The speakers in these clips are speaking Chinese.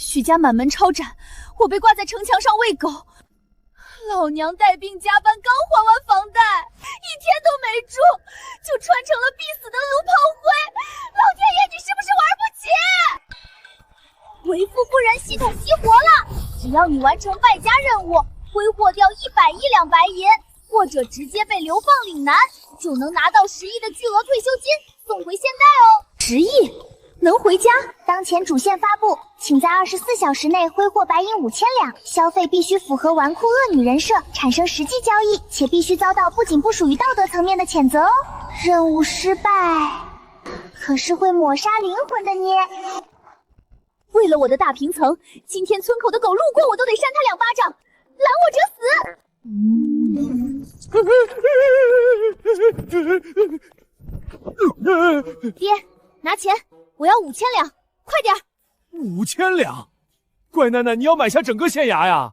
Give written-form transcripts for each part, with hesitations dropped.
许家满门抄斩，我被挂在城墙上喂狗。老娘带病加班，刚还完房贷，一天都没住，就穿成了必死的卢炮灰。老天爷，你是不是玩不起？为富不仁，系统激活了，只要你完成败家任务，挥霍掉100亿两白银，或者直接被流放岭南，就能拿到10亿的巨额退休金，送回现代哦。10亿？能回家？当前主线发布，请在24小时内挥霍白银5000两，消费必须符合纨绔恶女人设，产生实际交易，且必须遭到不仅不属于道德层面的谴责哦。任务失败，可是会抹杀灵魂的捏。为了我的大平层，今天村口的狗路过我都得扇他2巴掌，拦我者死。爹，拿钱，我要5000两，快点！5000两，怪奶奶，你要买下整个县衙呀？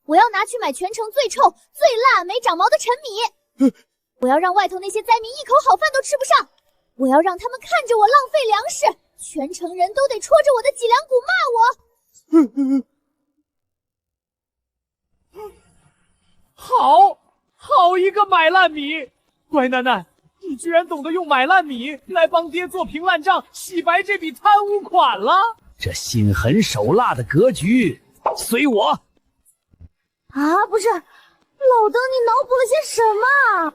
我要拿去买全城最臭、最辣、没长毛的陈米。我要让外头那些灾民一口好饭都吃不上。我要让他们看着我浪费粮食，全城人都得戳着我的脊梁骨骂我。好一个买烂米！乖奶奶，你居然懂得用买烂米来帮爹做平烂账，洗白这笔贪污款了！这心狠手辣的格局，随我！啊，不是，老登，你脑补了些什么？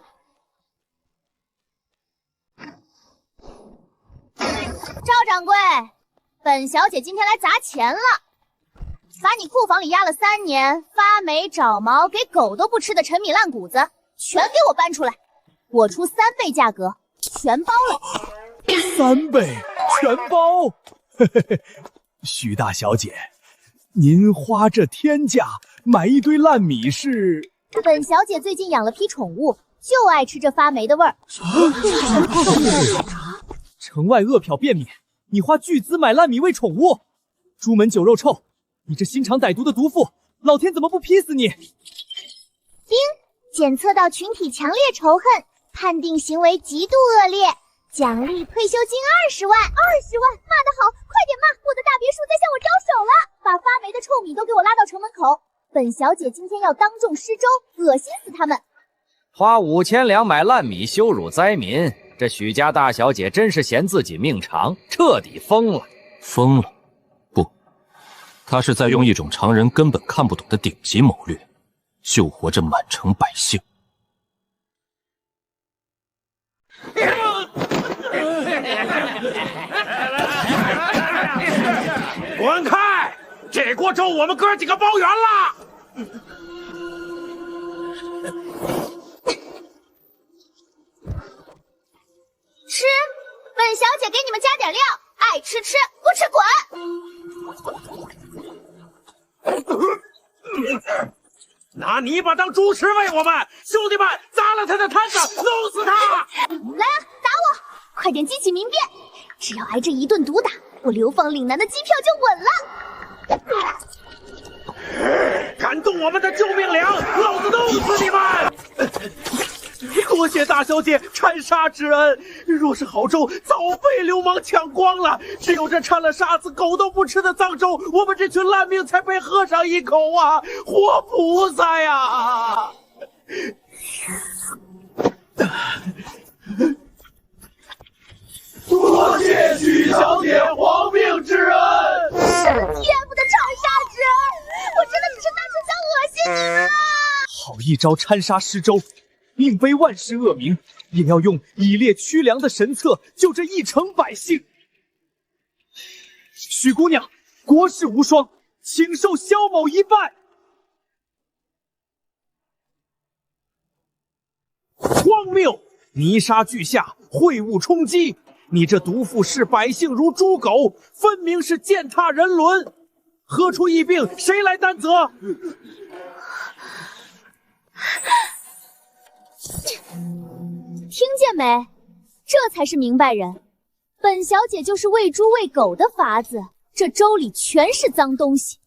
赵掌柜，本小姐今天来砸钱了，把你库房里压了3年、发霉长毛、给狗都不吃的陈米烂谷子全给我搬出来，我出3倍价格，全包了。3倍全包？嘿嘿嘿，许大小姐，您花这天价买一堆烂米是？本小姐最近养了批宠物，就爱吃这发霉的味儿。城外饿殍便免，你花巨资买烂米喂宠物，朱门酒肉臭！你这心肠歹毒的毒妇，老天怎么不劈死你？丁，检测到群体强烈仇恨，判定行为极度恶劣，奖励退休金20万。20万，骂得好，快点骂！我的大别墅在向我招手了，把发霉的臭米都给我拉到城门口。本小姐今天要当众施粥，恶心死他们！花5000两买烂米羞辱灾民，这许家大小姐真是嫌自己命长，彻底疯了。疯了？不，她是在用一种常人根本看不懂的顶级谋略，救活这满城百姓。滚开！这锅粥我们哥几个包圆了。吃，本小姐给你们加点料，爱吃吃，不吃滚！拿泥巴当猪食喂我们，兄弟们，砸了他的摊子，弄死他！来啊，打我！快点激起民变！只要挨这一顿毒打，我流放岭南的机票就稳了。敢动我们的救命粮，老子弄死你们！多谢大小姐掺沙之恩，若是好粥，早被流氓抢光了。只有这掺了沙子、狗都不吃的脏粥，我们这群烂命才配喝上一口啊！活菩萨呀！多谢许小姐亡命之恩。TF 的长沙之恩，我真的只是单纯想恶心你们啊！好一招掺沙施粥，宁背万世恶名，也要用以列驱良的神策救这一城百姓。许姑娘，国士无双，请受萧某一拜。荒谬！泥沙俱下，秽物冲击，你这毒妇视百姓如猪狗，分明是践踏人伦。何出疫病，谁来担责？听见没？这才是明白人。本小姐就是喂猪喂狗的法子，这粥里全是脏东西，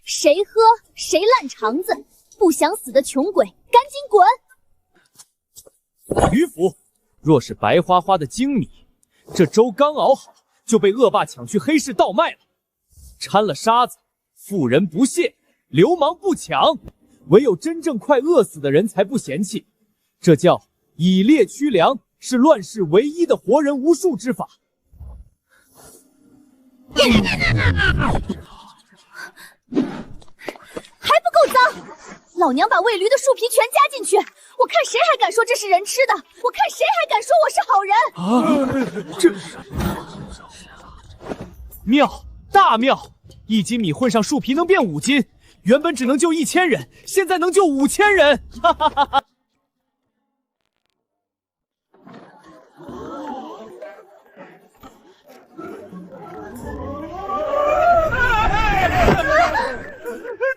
谁喝谁烂肠子，不想死的穷鬼，赶紧滚！余府，若是白花花的精米，这粥刚熬好就被恶霸抢去黑市倒卖了。掺了沙子，妇人不屑，流氓不抢，唯有真正快饿死的人才不嫌弃。这叫以劣驱良，是乱世唯一的活人无数之法。还不够脏！老娘把喂驴的树皮全加进去，我看谁还敢说这是人吃的！我看谁还敢说我是好人！这妙，大妙！1斤米混上树皮能变5斤，原本只能救1000人，现在能救5000人！哈哈哈哈！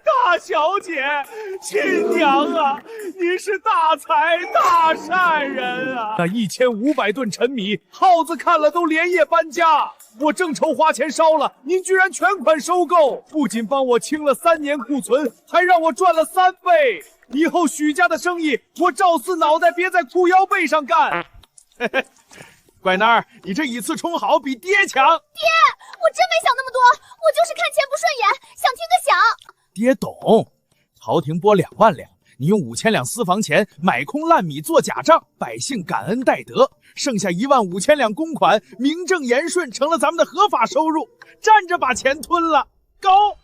大小姐，亲娘啊，您是大才大善人啊！那1500吨陈米，耗子看了都连夜搬家。我正愁花钱烧了，您居然全款收购，不仅帮我清了3年库存，还让我赚了3倍。以后许家的生意，我照似脑袋别在裤腰背上干。嘿嘿，乖囡儿，你这以次充好，比爹强。爹，我真没想那么多，我就是看钱不顺眼，想听个响。爹懂，朝廷拨2万两，你用5000两私房钱买空烂米做假账，百姓感恩戴德，剩下15000两公款，名正言顺成了咱们的合法收入，站着把钱吞了，高！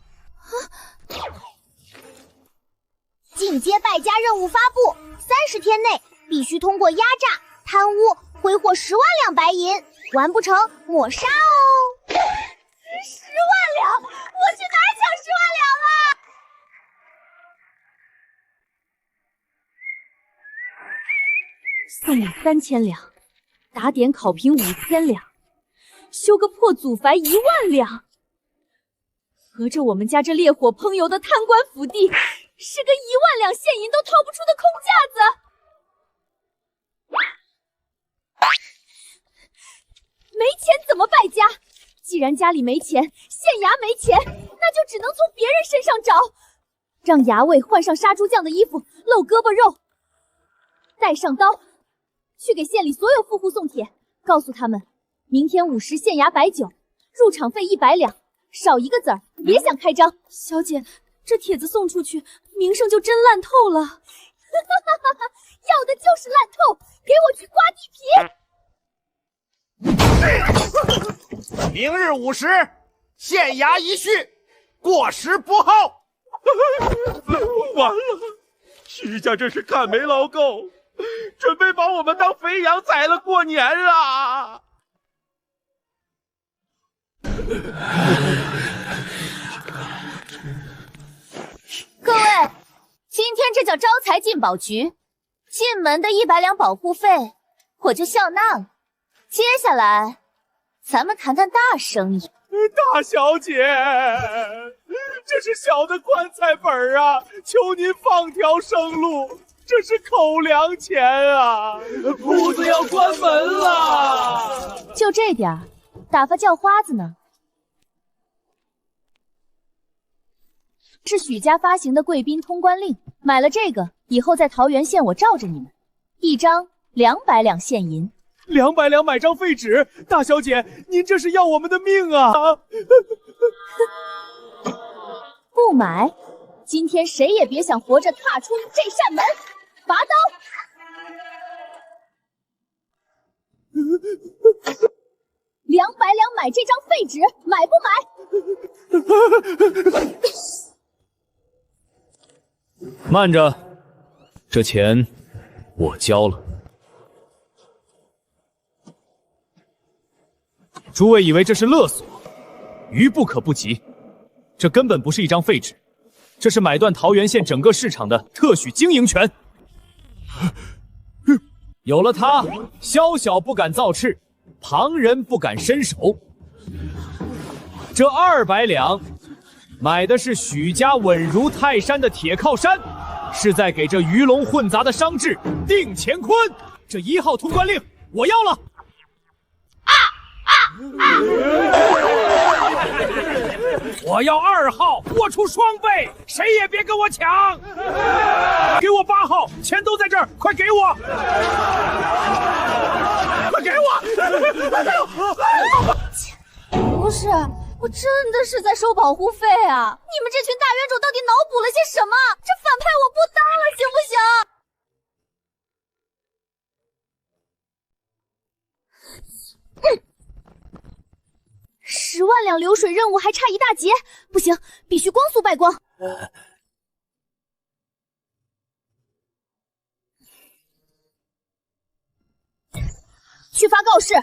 进阶败家任务发布，30天内必须通过压榨、贪污挥霍10万两白银，完不成抹杀哦。10万两，我去哪儿抢10万两了？送礼3000两，打点考评5000两，修个破祖坟1万两，合着我们家这烈火烹油的贪官府邸，是个1万两现银都掏不出的空架子。没钱怎么败家？既然家里没钱，县衙没钱，那就只能从别人身上找。让衙卫换上杀猪匠的衣服，露胳膊肉，带上刀，去给县里所有富户送帖，告诉他们，明天午时县衙摆酒，入场费100两，少一个子儿，别想开张。小姐，这帖子送出去，名声就真烂透了。要的就是烂透，给我去刮地皮。明日午时，县衙一叙，过时不候。完了，徐家这是看没捞够，准备把我们当肥羊宰了过年啊！各位，今天这叫招财进宝局，进门的100两保护费我就笑纳了。接下来，咱们谈谈大生意。大小姐，这是小的棺材本啊，求您放条生路，这是口粮钱啊，铺子要关门了。就这点儿，打发叫花子呢？是许家发行的贵宾通关令，买了这个以后在桃源县我罩着你们，1张200两现银。200两买张废纸，大小姐，您这是要我们的命啊！不买，今天谁也别想活着踏出这扇门，拔刀！200两买这张废纸，买不买？慢着，这钱我交了。诸位以为这是勒索，愚不可不及。这根本不是一张废纸，这是买断桃源县整个市场的特许经营权。有了它，宵小不敢造次，旁人不敢伸手。这200两，买的是许家稳如泰山的铁靠山，是在给这鱼龙混杂的商制定乾坤。这1号通关令，我要了。我要2号，我出双倍，谁也别跟我抢！给我8号，钱都在这儿，快给我！快给我！不是，我真的是在收保护费啊！你们这群大冤种到底脑补了些什么？这反派我不当了，行不行？10万两流水任务还差一大截，不行，必须光速败光。去发告示，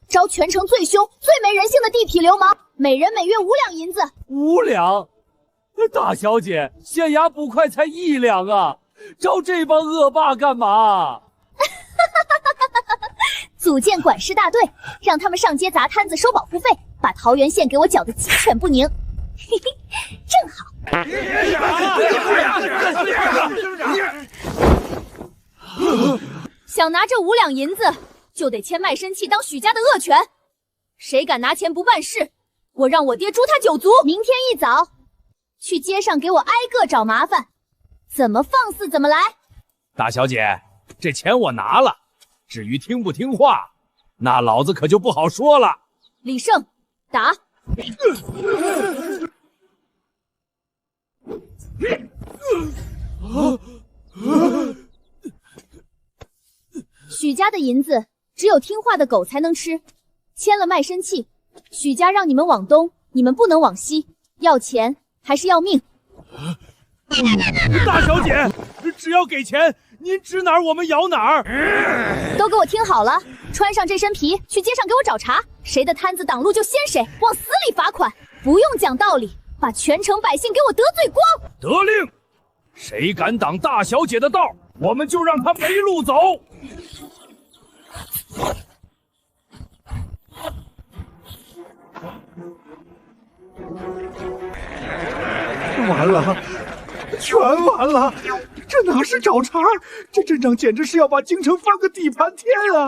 招全城最凶、最没人性的地痞流氓，每人每月5两银子。5两？大小姐，县衙捕快才1两啊！招这帮恶霸干嘛？组建管事大队，让他们上街砸摊子收保护费，把桃源县给我搅得鸡犬不宁。嘿嘿，正好。想拿这5两银子，就得签卖身契当许家的恶犬。谁敢拿钱不办事，我让我爹诛他9族。明天一早，去街上给我挨个找麻烦，怎么放肆怎么来。大小姐，这钱我拿了。至于听不听话，那老子可就不好说了。李胜，打！许家的银子只有听话的狗才能吃，签了卖身契，许家让你们往东，你们不能往西，要钱还是要命？大小姐，只要给钱，您指哪儿我们咬哪儿。都给我听好了，穿上这身皮，去街上给我找茬，谁的摊子挡路就掀谁，往死里罚款，不用讲道理，把全城百姓给我得罪光。得令，谁敢挡大小姐的道，我们就让他没路走。完了，全完了！这哪是找茬，这阵仗简直是要把京城翻个地盘天啊！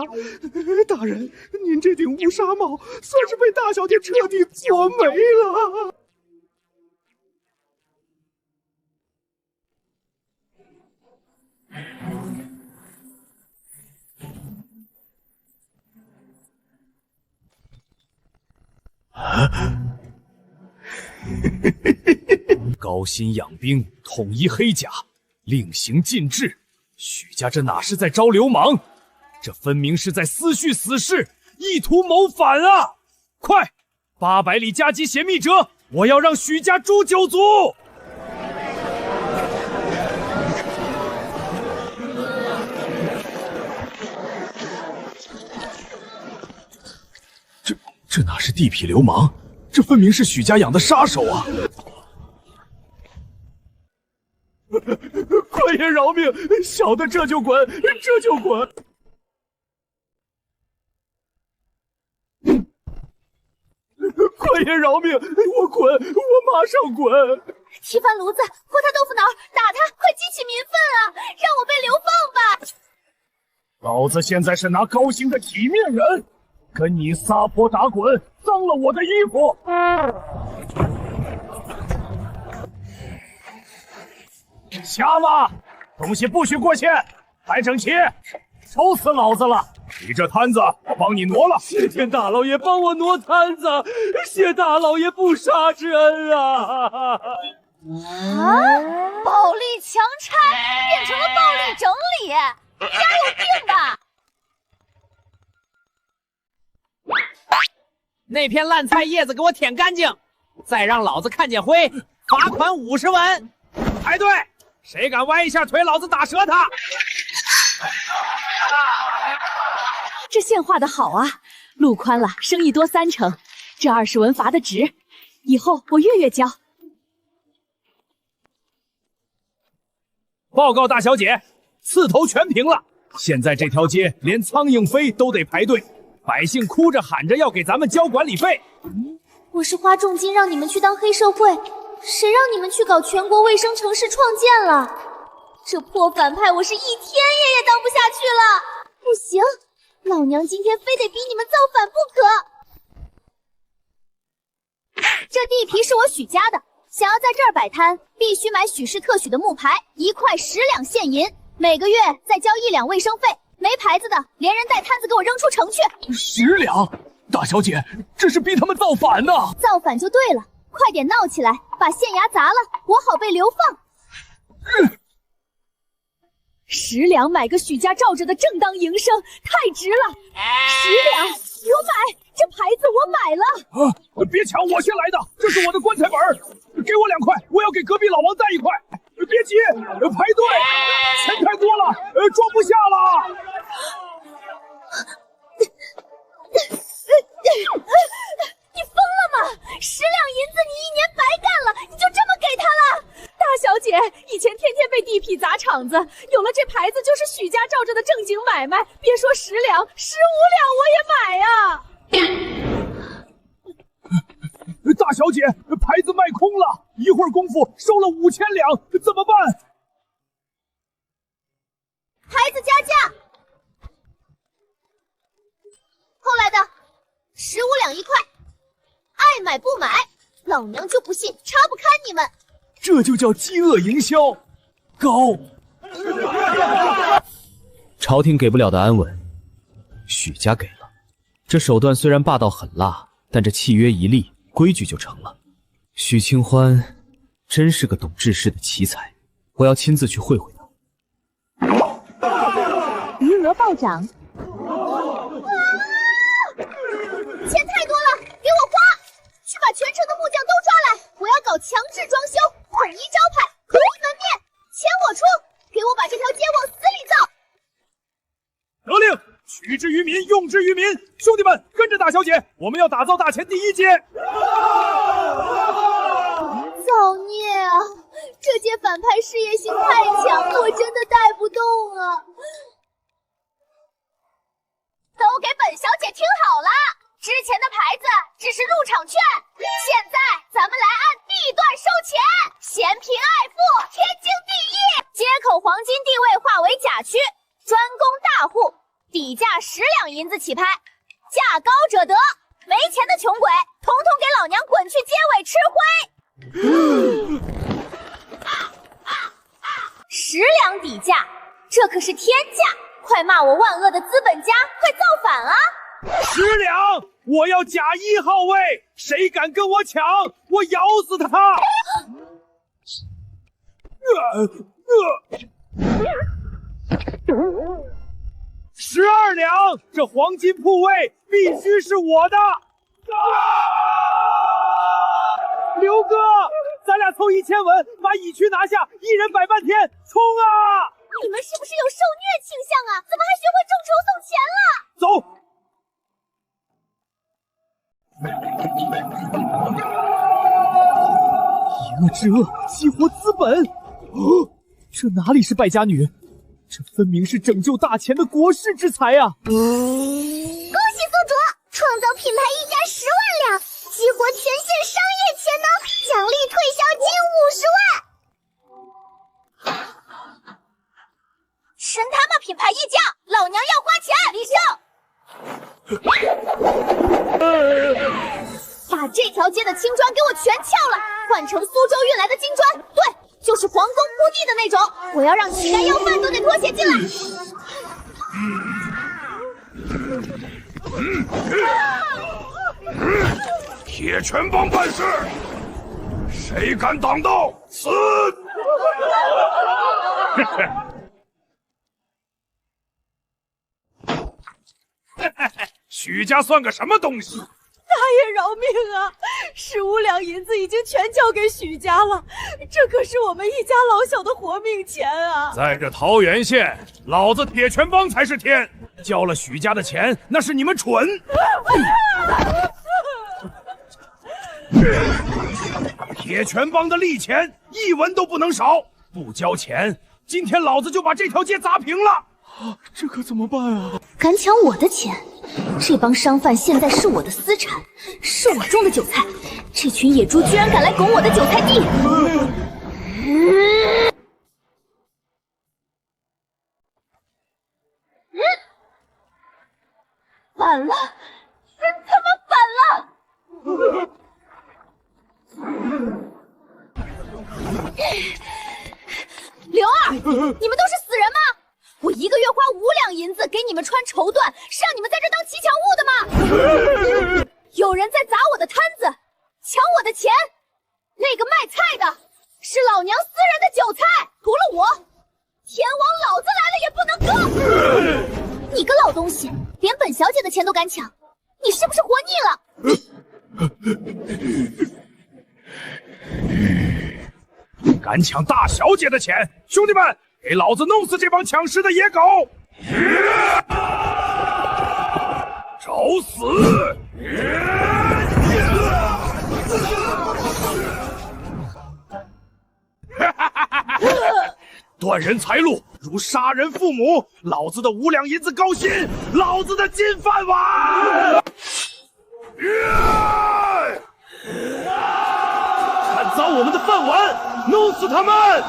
大人，您这顶乌纱帽算是被大小姐彻底做没了。高薪养兵，统一黑甲，令行禁制。许家这哪是在招流氓，这分明是在私蓄死士，意图谋反啊！快，800里加急写密折，我要让许家诛9族！这哪是地痞流氓，这分明是许家养的杀手啊！快爷饶命！小的这就滚，这就滚！快爷饶命！我滚，我马上滚！踢翻炉子，泼他豆腐脑，打他！快激起民愤啊！让我被流放吧！老子现在是拿高薪的体面人，跟你撒泼打滚，脏了我的衣服！瞎吗？东西不许过线，摆整齐！愁死老子了！你这摊子我帮你挪了。谢天大老爷帮我挪摊子，谢大老爷不杀之恩啊！暴力强拆变成了暴力整理，你家有病吧？那片烂菜叶子给我舔干净，再让老子看见灰，罚款50文。排队，谁敢歪一下腿，老子打折他！这线画的好啊，路宽了，生意多3成，这20文罚的值，以后我月月交。报告大小姐，刺头全平了，现在这条街连苍蝇飞都得排队，百姓哭着喊着要给咱们交管理费。我是花重金让你们去当黑社会，谁让你们去搞全国卫生城市创建了？这破反派我是一天也当不下去了！不行，老娘今天非得逼你们造反不可！这地皮是我许家的，想要在这儿摆摊，必须买许氏特许的木牌，1块10两现银，每个月再交1两卫生费。没牌子的，连人带摊子给我扔出城去！10两，大小姐，这是逼他们造反呢！造反就对了，快点闹起来，把县衙砸了，我好被流放。10两买个许家罩着的正当营生，太值了！10两，我买，这牌子我买了。别抢，我先来的，这是我的棺材本，给我2块，我要给隔壁老王带1块。别急，排队，钱太多了，装不下了。你疯了吗？10两银子你1年白干了，你就这么给他了？大小姐，以前天天被地痞砸场子，有了这牌子就是许家罩着的正经买卖，别说10两，15两我也买呀！大小姐，牌子卖空了，一会儿功夫收了5000两，怎么办？牌子加价。后来的15两1块，爱买不买，老娘就不信插不开你们。这就叫饥饿营销，高。朝廷给不了的安稳，许家给了。这手段虽然霸道狠辣，但这契约一立，规矩就成了。许清欢真是个懂治事的奇才，我要亲自去会会他。余额暴涨，钱太多了，给我花！去把全城的木匠都抓来，我要搞强制装修，统一招牌，统一门面，钱我出，给我把这条街往死里造！得令，取之于民，用之于民。兄弟们，跟着大小姐，我们要打造大前第1街。造孽啊！这届反派事业心太强，我真的带不动啊！都给本小姐听好了，之前的牌子只是入场券，现在咱们来按地段收钱，嫌贫爱富，天经地义。街口黄金地位划为甲区，专供大户，底价10两银子起拍，价高者得，没钱的穷鬼，统统给老娘滚去街尾吃灰。10两底价，这可是天价！快骂我万恶的资本家，快造反啊！10两，我要甲1号位，谁敢跟我抢，我咬死他！12两，这黄金铺位必须是我的！刘哥，咱俩凑1000文，把乙区拿下，1人摆半天，冲啊！你们是不是有受虐倾向啊？怎么还学会众筹送钱了？走。以恶制恶，激活资本。这哪里是败家女，这分明是拯救大钱的国士之才啊！恭喜宿主创造品牌溢价10万两，激活全县商业潜能，奖励退销金50万。神他妈品牌溢价，老娘要花钱！李胜，把这条街的青砖给我全撬了，换成苏州运来的金砖，对，就是皇宫铺地的那种。我要让乞丐要饭都得脱鞋进来。铁拳帮办事，谁敢挡道，死！许家算个什么东西？大爷饶命啊！15两银子已经全交给许家了，这可是我们一家老小的活命钱啊！在这桃源县，老子铁拳帮才是天，交了许家的钱，那是你们蠢。铁拳帮的利钱1文都不能少，不交钱，今天老子就把这条街砸平了。这可怎么办啊？敢抢我的钱，这帮商贩现在是我的私产，是我种的韭菜，这群野猪居然敢来拱我的韭菜地！反了，真他妈反了！刘二，你们都是死人吗？我1个月花5两银子给你们穿绸缎，是让你们在这当骑墙务的吗？有人在砸我的摊子，抢我的钱。那个卖菜的是老娘私人的韭菜，除了我，天王老子来了也不能割。你个老东西，连本小姐的钱都敢抢，你是不是活腻了？敢抢大小姐的钱，兄弟们，给老子弄死这帮抢食的野狗！找死！断人财路如杀人父母，老子的5两银子高薪，老子的金饭碗！看脏我们的饭碗，弄死他们！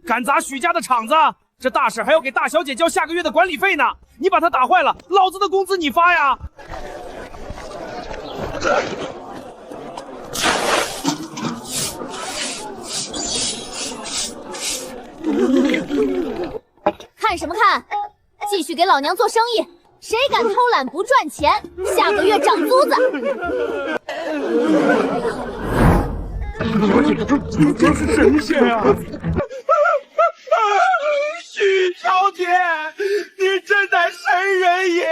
敢砸许家的场子，这大婶还要给大小姐交下个月的管理费呢。你把她打坏了，老子的工资你发呀！看什么看？继续给老娘做生意，谁敢偷懒不赚钱，下个月涨租子。这是神仙啊！许小姐，你真乃神人也！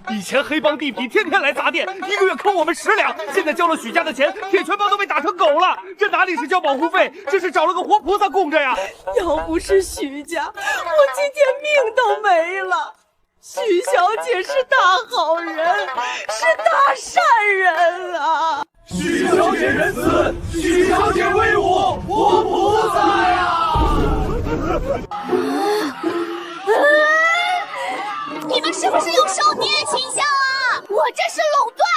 以前黑帮地痞天天来砸店，1个月坑我们10两，现在交了许家的钱，铁拳帮都被打成狗了。这哪里是交保护费，这是找了个活菩萨供着呀！要不是许家，我今天命都没了。许小姐是大好人，是大善人啊！许小姐仁慈，许小姐威武，活菩萨呀！你们是不是有受虐倾向啊？我这是垄断，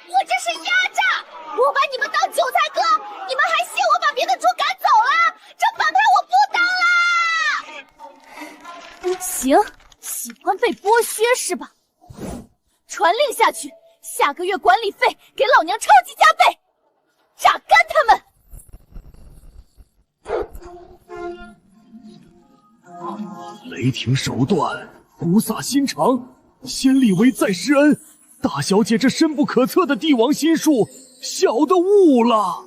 我这是压榨，我把你们当韭菜割，你们还嫌我把别的猪赶走了？这反派我不当啦！行，喜欢被剥削是吧？传令下去，下个月管理费给老娘超级加倍，榨干他们！雷霆手段，菩萨心肠，先立为再施恩。大小姐这深不可测的帝王心术，小的悟了。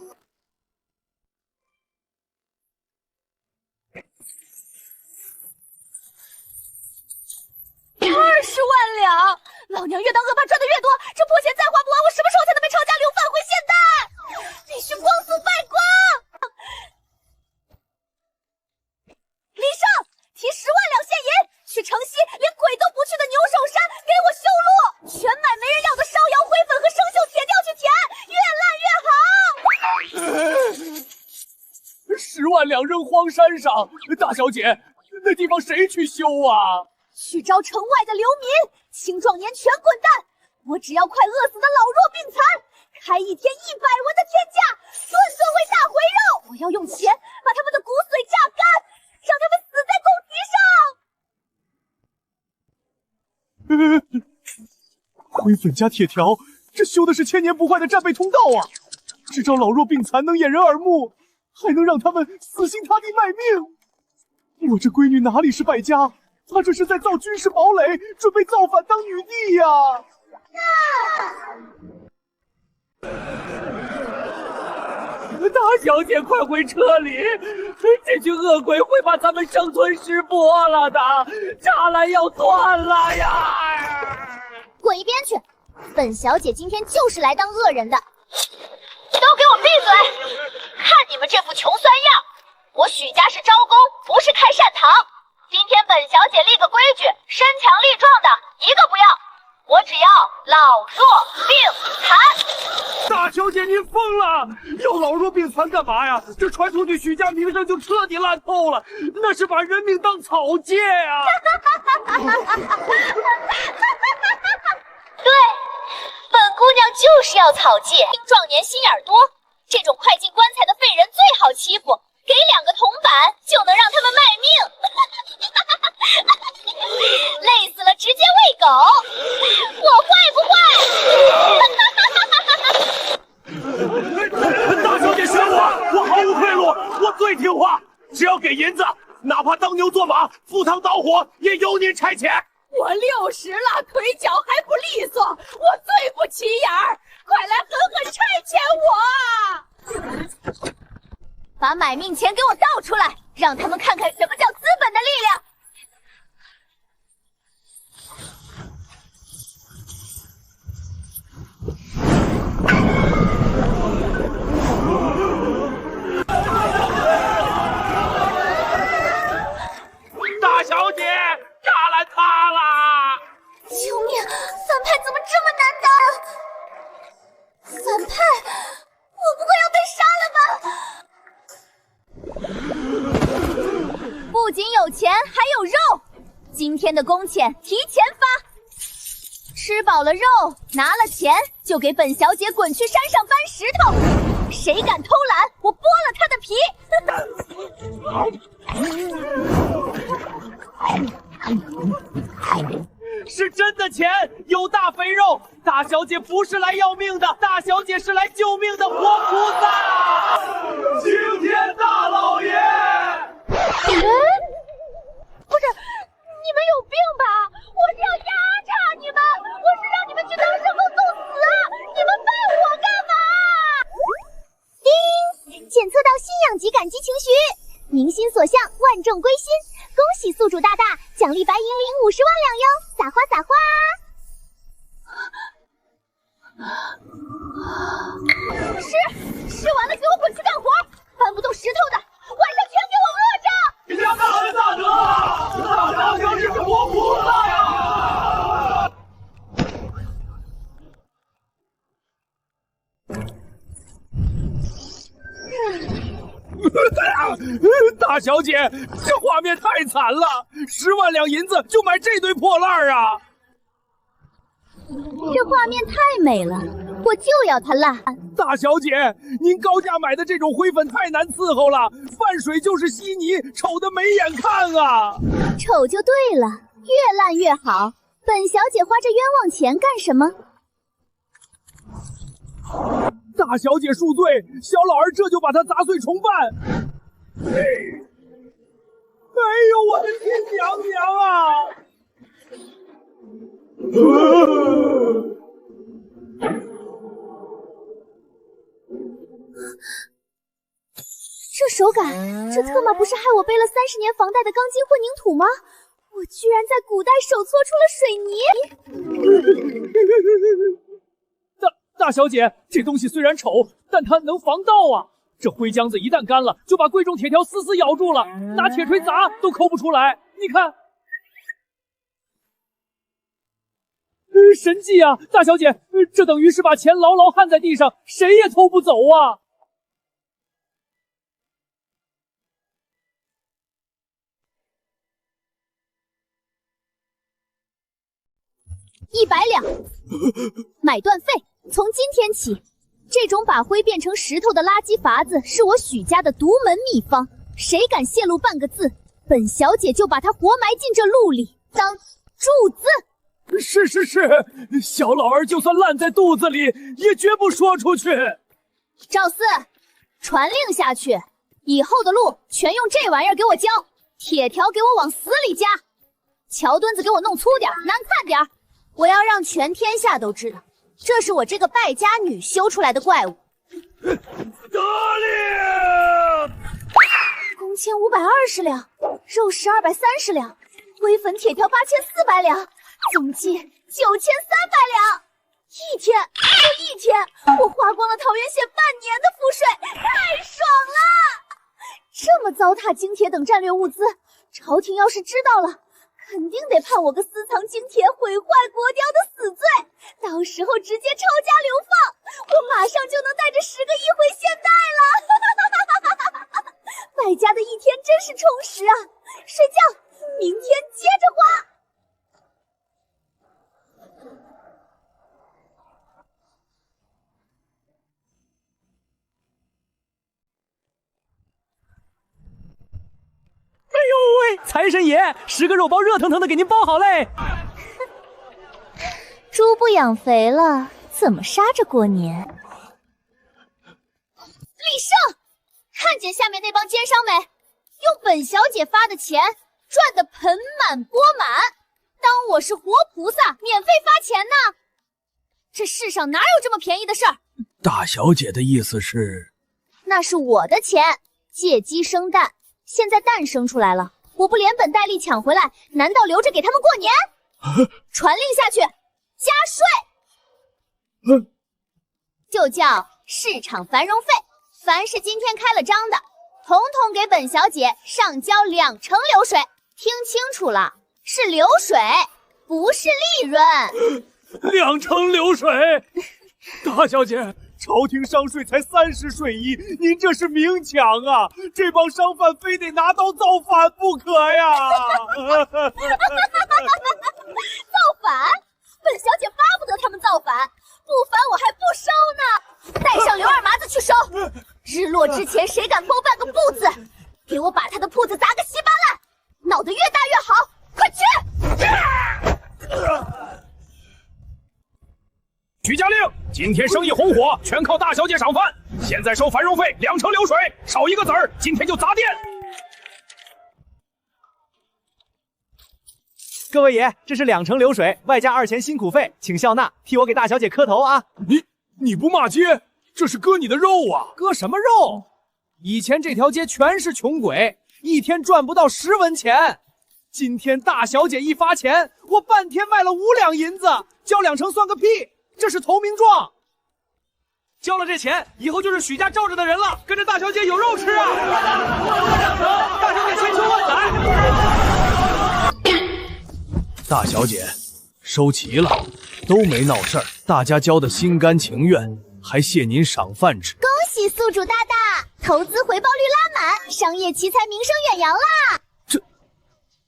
20万两，老娘越当恶霸赚的越多，这破钱再花不完，我什么时候才能被抄家流放回现代？必须光速败光！李胜，提10万两现银，去城西连鬼都不去的牛首山给我修路，全买没人要的烧窑灰粉和生锈铁锹去填，越烂越好。10万两扔荒山上，大小姐，那地方谁去修啊？去招城外的流民，青壮年全滚蛋！我只要快饿死的老弱病残，开1天100文的天价，顿顿为大回肉！我要用钱把他们的骨髓榨干，让他们死在拱堤上！灰粉加铁条，这修的是千年不坏的战备通道啊！只招老弱病残能掩人耳目，还能让他们死心塌地卖命。我这闺女哪里是败家？她这是在造军事堡垒，准备造反当女帝呀！大小姐，快回车里！这群恶鬼会把咱们生存石剥了的，栅栏要断了呀！滚一边去！本小姐今天就是来当恶人的。都给我闭嘴！看你们这副穷酸样，我许家是招工，不是开善堂。今天本小姐立个规矩，身强力壮的一个不要，我只要老弱病残。大小姐，您疯了！要老弱病残干嘛呀？这传出去，许家名声就彻底烂透了，那是把人命当草芥呀！对，本姑娘就是要草芥，青壮年心眼多，这种快进棺材的废人最好欺负。给2个铜板就能让他们卖命，累死了直接喂狗，我坏不坏？大小姐，银子，哪怕当牛做马、赴汤蹈火，也由您差遣。我60了，腿脚还不利索，我最不起眼儿，快来狠狠差遣我！把买命钱给我倒出来，让他们看看什么叫资本的力量。大小姐，栅栏塌了！救命！反派怎么这么难打？反派，我不会要被杀了吧？不仅有钱，还有肉。今天的工钱提前发，吃饱了肉，拿了钱就给本小姐滚去山上搬石头。谁敢偷懒，我剥了他的皮！是真的钱，有大肥肉。大小姐不是来要命的，大小姐是来救命的活菩萨。青天大老爷！不是，你们有病吧？我是要压榨你们，我是让你们去当牲口送死，你们拜我干嘛？叮，检测到信仰级感激情绪，民心所向，万众归心。恭喜宿主大大，奖励白银领50万两哟！撒花撒花！吃完了给我滚去干活，搬不动石头的，晚上全给我饿着！你家大恩大德，大小姐是活菩萨呀！大小姐，这画面太惨了，10万两银子就买这堆破烂啊！这画面太美了，我就要它烂。大小姐，您高价买的这种灰粉太难伺候了，拌水就是稀泥，丑得没眼看啊！丑就对了，越烂越好。本小姐花这冤枉钱干什么？大小姐恕罪，小老儿这就把它砸碎重办。哎呦，我的亲娘娘啊！这手感，这特么不是害我背了30年房贷的钢筋混凝土吗？我居然在古代手搓出了水泥！大小姐，这东西虽然丑，但它能防盗啊！这灰浆子一旦干了，就把贵重铁条死死咬住了，拿铁锤砸都抠不出来。你看，神迹啊！大小姐，这等于是把钱牢牢焊在地上，谁也偷不走啊！100两，买断费。从今天起，这种把灰变成石头的垃圾法子是我许家的独门秘方，谁敢泄露半个字，本小姐就把他活埋进这路里，当柱子。是，小老儿就算烂在肚子里，也绝不说出去。赵四，传令下去，以后的路全用这玩意儿给我浇，铁条给我往死里加，桥墩子给我弄粗点，难看点。我要让全天下都知道，这是我这个败家女修出来的怪物。得令！工钱520两，肉食230两，灰粉铁条8400两，总计9300两。一天就一天，我花光了桃源县半年的赋税，太爽了！这么糟蹋精铁等战略物资，朝廷要是知道了，肯定得判我个私藏精铁、毁坏国雕的死罪，到时候直接抄家流放，我马上就能带着10个亿回现代了。败家的一天真是充实啊！睡觉，明天接着花。哎呦喂，财神爷，10个肉包热腾腾的给您包好嘞！猪不养肥了，怎么杀着过年？李胜，看见下面那帮奸商没？用本小姐发的钱赚得盆满钵满，当我是活菩萨，免费发钱呢？这世上哪有这么便宜的事儿？大小姐的意思是，那是我的钱，借鸡生蛋，现在蛋生出来了，我不连本带利抢回来，难道留着给他们过年？传令下去，加税，就叫市场繁荣费。凡是今天开了张的，统统给本小姐上交2成流水。听清楚了，是流水，不是利润。2成流水，大小姐，朝廷商税才30税一，您这是明抢啊！这帮商贩非得拿刀造反不可呀！造反？本小姐巴不得他们造反，不反我还不烧呢！带上刘二麻子去烧，日落之前谁敢偷半个不字，给我把他的铺子砸个稀巴烂，闹得越大越好！快去！徐家令，今天生意红火，全靠大小姐赏饭。现在收繁荣费2成流水，少1个子儿，今天就砸店。各位爷，这是2成流水，外加2钱辛苦费，请笑纳，替我给大小姐磕头啊！你不骂街，这是割你的肉啊！割什么肉？以前这条街全是穷鬼，一天赚不到10文钱。今天大小姐一发钱，我半天卖了5两银子，交2成算个屁！这是投名状。交了这钱，以后就是许家罩着的人了，跟着大小姐有肉吃啊！大小姐千秋万载。大小姐，收齐了，都没闹事儿，大家交的心甘情愿，还谢您赏饭吃。恭喜宿主大大，投资回报率拉满，商业奇才名声远扬啦！这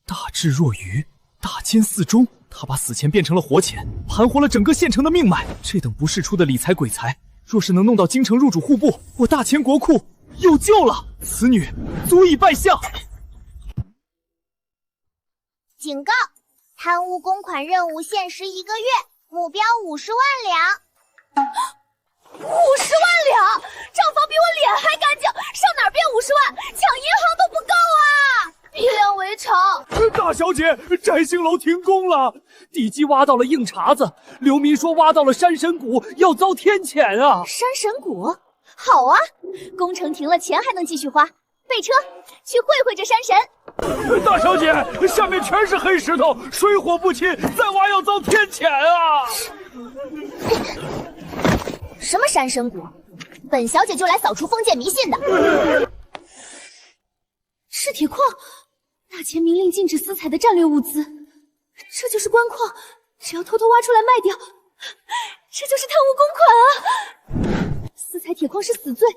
大智若愚，大奸四忠，他把死钱变成了活钱，盘活了整个县城的命脉。这等不世出的理财鬼才，若是能弄到京城入主户部，我大钱国库有救了。此女足以拜相。警告！贪污公款任务限时1个月，目标50万两。50万两，账房比我脸还干净，上哪儿变50万？抢银行都不够啊！逼良为娼。大小姐，摘星楼停工了，地基挖到了硬茬子，流民说挖到了山神谷，要遭天谴啊！山神谷，好啊，工程停了，钱还能继续花。备车，去会会这山神。大小姐，下面全是黑石头，水火不侵，再挖要遭天谴啊！什么山神谷？本小姐就来扫除封建迷信的。是铁矿，大前明令禁止私采的战略物资，这就是官矿，只要偷偷挖出来卖掉，这就是贪污公款啊！私采铁矿是死罪，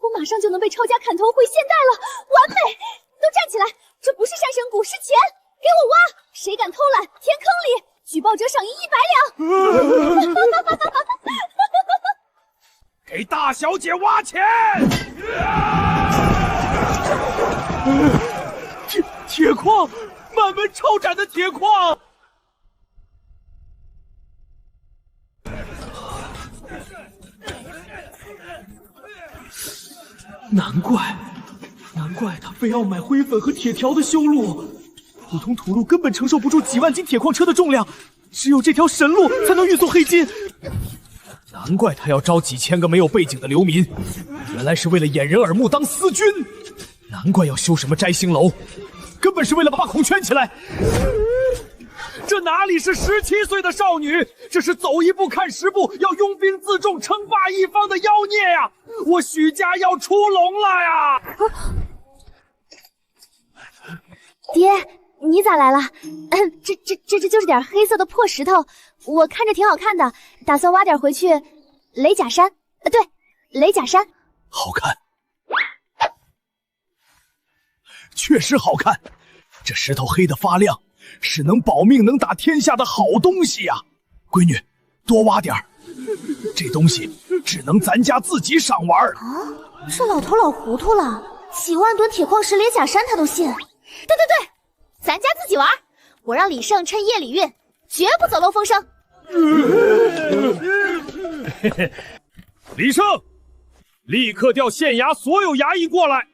我马上就能被抄家砍头回现代了，完美！都站起来，这不是山神谷，是钱，给我挖！谁敢偷懒，填坑里，举报者赏银100两！给大小姐挖钱！铁矿，满门抄斩的铁矿！难怪他非要买灰粉和铁条的修路，普通土路根本承受不住几万斤铁矿车的重量，只有这条神路才能运送黑金。难怪他要招几千个没有背景的流民，原来是为了掩人耳目当私军。难怪要修什么摘星楼，根本是为了把孔圈起来。这哪里是17岁的少女，这是走一步看10步，要拥兵自重，称霸一方的妖孽呀！我许家要出笼了呀！爹，你咋来了？这就是点黑色的破石头，我看着挺好看的，打算挖点回去雷甲山。对，雷甲山。好看，确实好看。这石头黑得发亮，是能保命、能打天下的好东西呀！闺女，多挖点儿，这东西只能咱家自己赏玩。啊，这老头老糊涂了，几万吨铁矿石雷甲山他都信。对，咱家自己玩，我让李胜趁夜里运，绝不走漏风声。李胜，立刻调县衙所有衙役过来，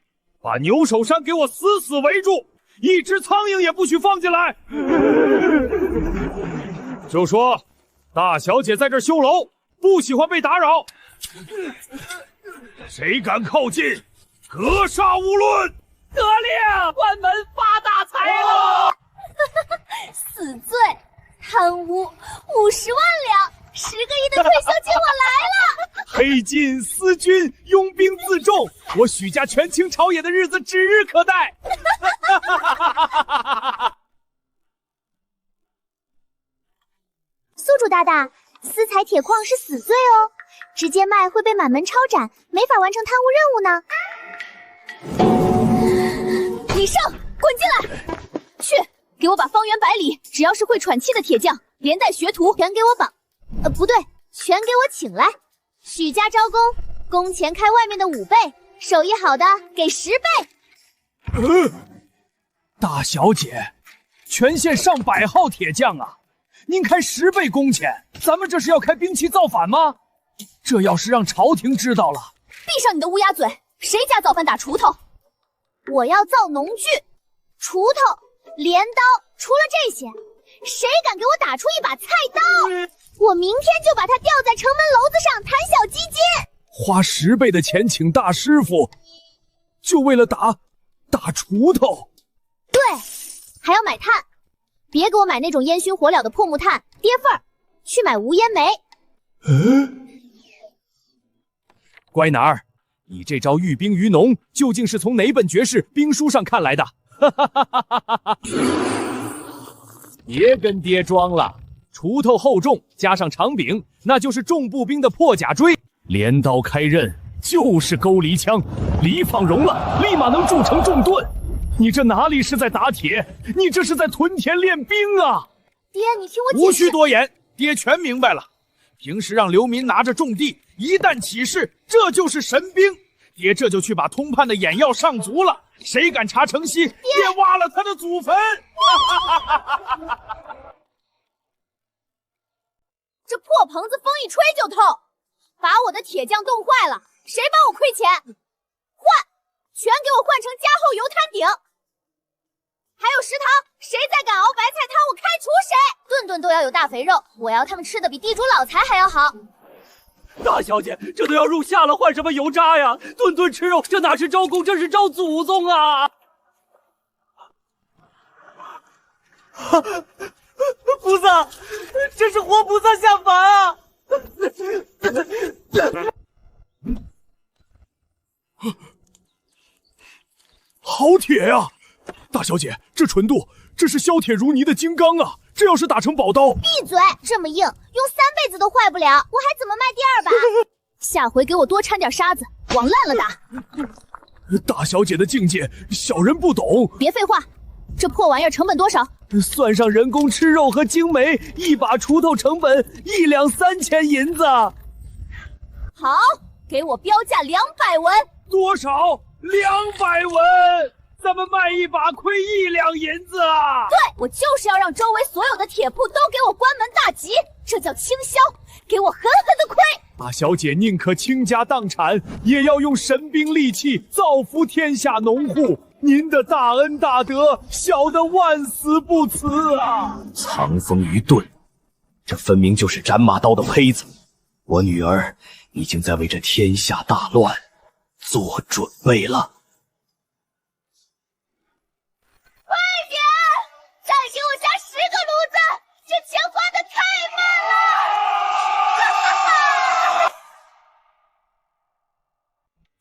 把牛首山给我死死围住，一只苍蝇也不许放进来。就说大小姐在这儿修楼，不喜欢被打扰。谁敢靠近，格杀勿论。得令，关门发大财喽！死罪，贪污50万两，10个亿的退休金我来了！黑金思君，拥兵自重，我许家权倾朝野的日子指日可待。宿主大大，私采铁矿是死罪哦，直接卖会被满门抄斩，没法完成贪污任务呢。李胜，滚进来！去，给我把方圆100里只要是会喘气的铁匠，连带学徒全给我绑，不对，全给我请来。许家招工，工钱开外面的5倍，手艺好的给10倍。大小姐，全县上百号铁匠啊，您开10倍工钱，咱们这是要开兵器造反吗？这要是让朝廷知道了，闭上你的乌鸦嘴！谁家造反打锄头？我要造农具，锄头、镰刀，除了这些，谁敢给我打出一把菜刀？我明天就把它吊在城门楼子上谈小基金。花10倍的钱请大师傅，就为了打锄头？对，还要买炭，别给我买那种烟熏火燎的破木炭，跌份儿，去买无烟煤。乖男儿，你这招寓兵于农，究竟是从哪本绝世兵书上看来的？别跟爹装了，锄头厚重加上长柄，那就是重步兵的破甲锥；镰刀开刃就是钩离枪，犁放容了，立马能铸成重盾。你这哪里是在打铁，你这是在屯田练兵啊！爹，你听我解释。无需多言，爹全明白了。平时让流民拿着种地，一旦起事，这就是神兵。爹这就去把通判的眼药上足了，谁敢查城西，爹挖了他的祖坟！这破棚子风一吹就透，把我的铁匠冻坏了，谁帮我亏钱？换，全给我换成加厚油摊顶。还有食堂，谁再敢熬白菜汤，我开除谁！顿顿都要有大肥肉，我要他们吃的比地主老财还要好。大小姐，这都要入夏了，换什么油渣呀？顿顿吃肉，这哪是招工，这是招祖宗啊！菩萨，这是活菩萨下凡啊！好铁呀！大小姐，这纯度，这是削铁如泥的金刚啊！这要是打成宝刀，闭嘴！这么硬，用3辈子都坏不了，我还怎么卖第2把？下回给我多掺点沙子，往烂了打。大小姐的境界，小人不懂。别废话，这破玩意儿成本多少？算上人工吃肉和精煤，一把锄头成本1两3000银子。好，给我标价200文。多少？200文。咱们卖一把亏1两银子啊！对，我就是要让周围所有的铁铺都给我关门大吉，这叫倾销，给我狠狠的亏！大小姐宁可倾家荡产，也要用神兵利器造福天下农户。您的大恩大德，小的万死不辞啊！藏锋于盾，这分明就是斩马刀的胚子。我女儿已经在为这天下大乱做准备了。再给我加10个炉子，这钱花的太慢了！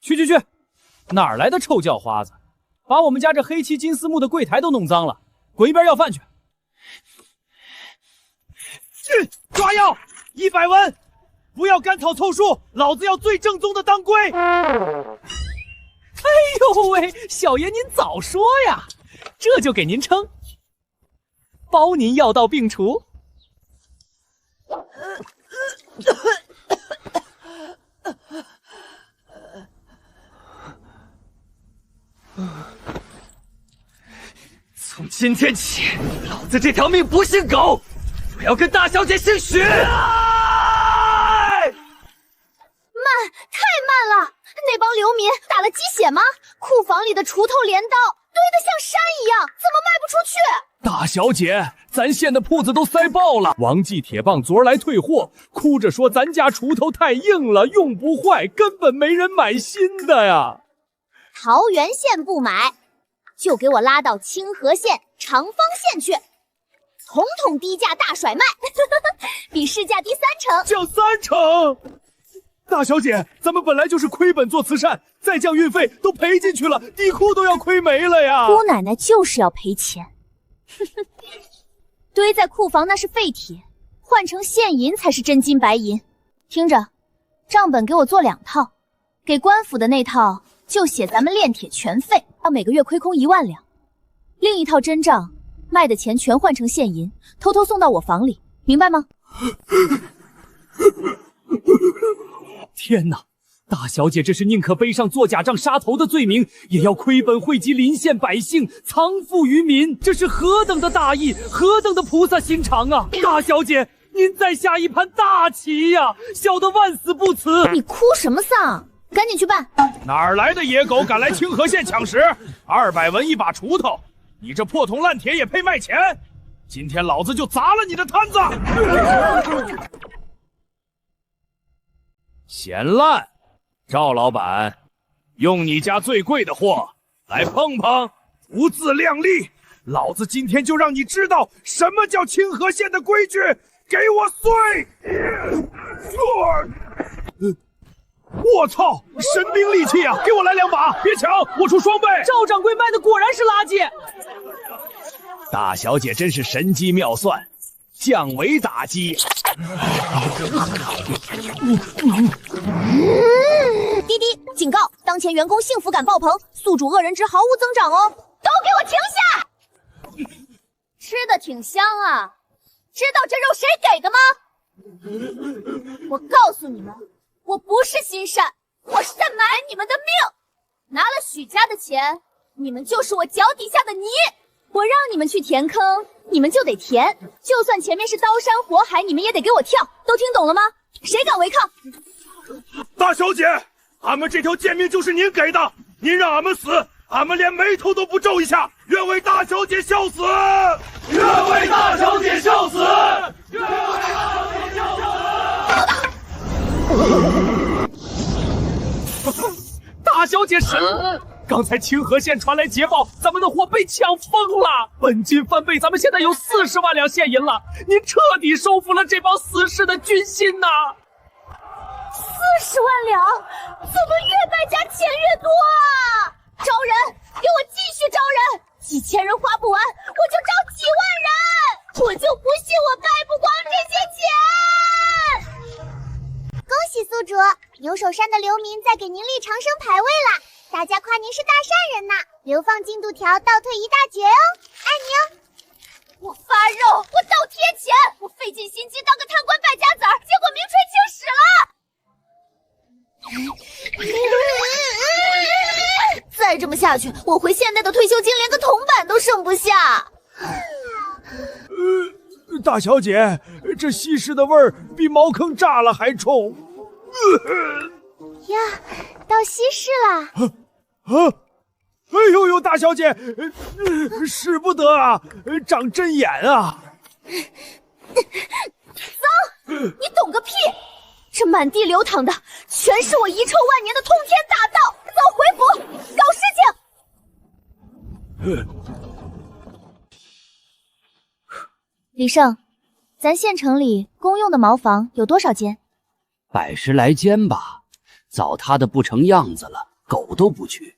去，哪儿来的臭叫花子，把我们家这黑漆金丝木的柜台都弄脏了，滚一边要饭去！去抓药100文，不要甘草凑数，老子要最正宗的当归。哎呦喂，小爷您早说呀，这就给您称。包您药到病除。从今天起，老子这条命不姓狗，我要跟大小姐姓许。慢，太慢了！那帮流民打了鸡血吗？快库房里的锄头镰刀堆得像山一样，怎么卖不出去？大小姐，咱县的铺子都塞爆了。王记铁棒昨儿来退货，哭着说咱家锄头太硬了，用不坏，根本没人买新的呀。桃源县不买，就给我拉到清河县、长方县去，统统低价大甩卖，比市价低3成，降3成。大小姐，咱们本来就是亏本做慈善，再降运费都赔进去了，地库都要亏没了呀！姑奶奶就是要赔钱。堆在库房那是废铁，换成现银才是真金白银。听着，账本给我做2套，给官府的那套就写咱们炼铁全费，要每个月亏空1万两；另一套真账卖的钱全换成现银，偷偷送到我房里，明白吗？天哪！大小姐这是宁可背上做假账杀头的罪名，也要亏本惠及邻县百姓，藏富于民，这是何等的大义，何等的菩萨心肠啊！大小姐，您再下一盘大棋呀！小的万死不辞。你哭什么丧？赶紧去办！哪儿来的野狗敢来清河县抢食？200文一把锄头，你这破铜烂铁也配卖钱？今天老子就砸了你的摊子！嫌烂！赵老板，用你家最贵的货来碰碰，不自量力！老子今天就让你知道什么叫清河县的规矩！给我碎！我操，神兵利器啊！给我来2把，别抢，我出双倍！赵掌柜卖的果然是垃圾。大小姐真是神机妙算，降维打击。滴滴警告，当前员工幸福感爆棚，宿主恶人值毫无增长哦！都给我停下！吃的挺香啊，知道这肉谁给的吗？我告诉你们，我不是心善，我是在买你们的命。拿了许家的钱，你们就是我脚底下的泥。我让你们去填坑，你们就得填，就算前面是刀山火海，你们也得给我跳。都听懂了吗？谁敢违抗？大小姐，俺们这条贱命就是您给的，您让俺们死，俺们连眉头都不皱一下。愿为大小姐笑死！愿为大小姐笑死！愿为大小姐笑死！大小姐神！刚才清河县传来捷报，咱们的货被抢疯了，本金翻倍，咱们现在有40万两现银了。您彻底收服了这帮死士的军心呐！40万两，怎么越败家钱越多啊？招人，给我继续招人，几千人花不完，我就招几万人，我就不信我败不光这些钱。恭喜宿主，牛首山的流民在给您立长生牌位了。大家夸您是大善人呐，流放进度条倒退1大截哦，爱你哦！我发肉，我倒贴钱，我费尽心机当个贪官败家子儿，结果名垂青史了。再这么下去，我回现代的退休金连个铜板都剩不下。大小姐，这稀释的味儿比茅坑炸了还冲。呀，到稀释了。哎呦呦，大小姐，使不得啊，长针眼啊！脏，你懂个屁！这满地流淌的全是我遗臭万年的通天大道，走回府搞事情。李胜，咱县城里公用的茅房有多少间？100来间吧，糟蹋的不成样子了，狗都不去。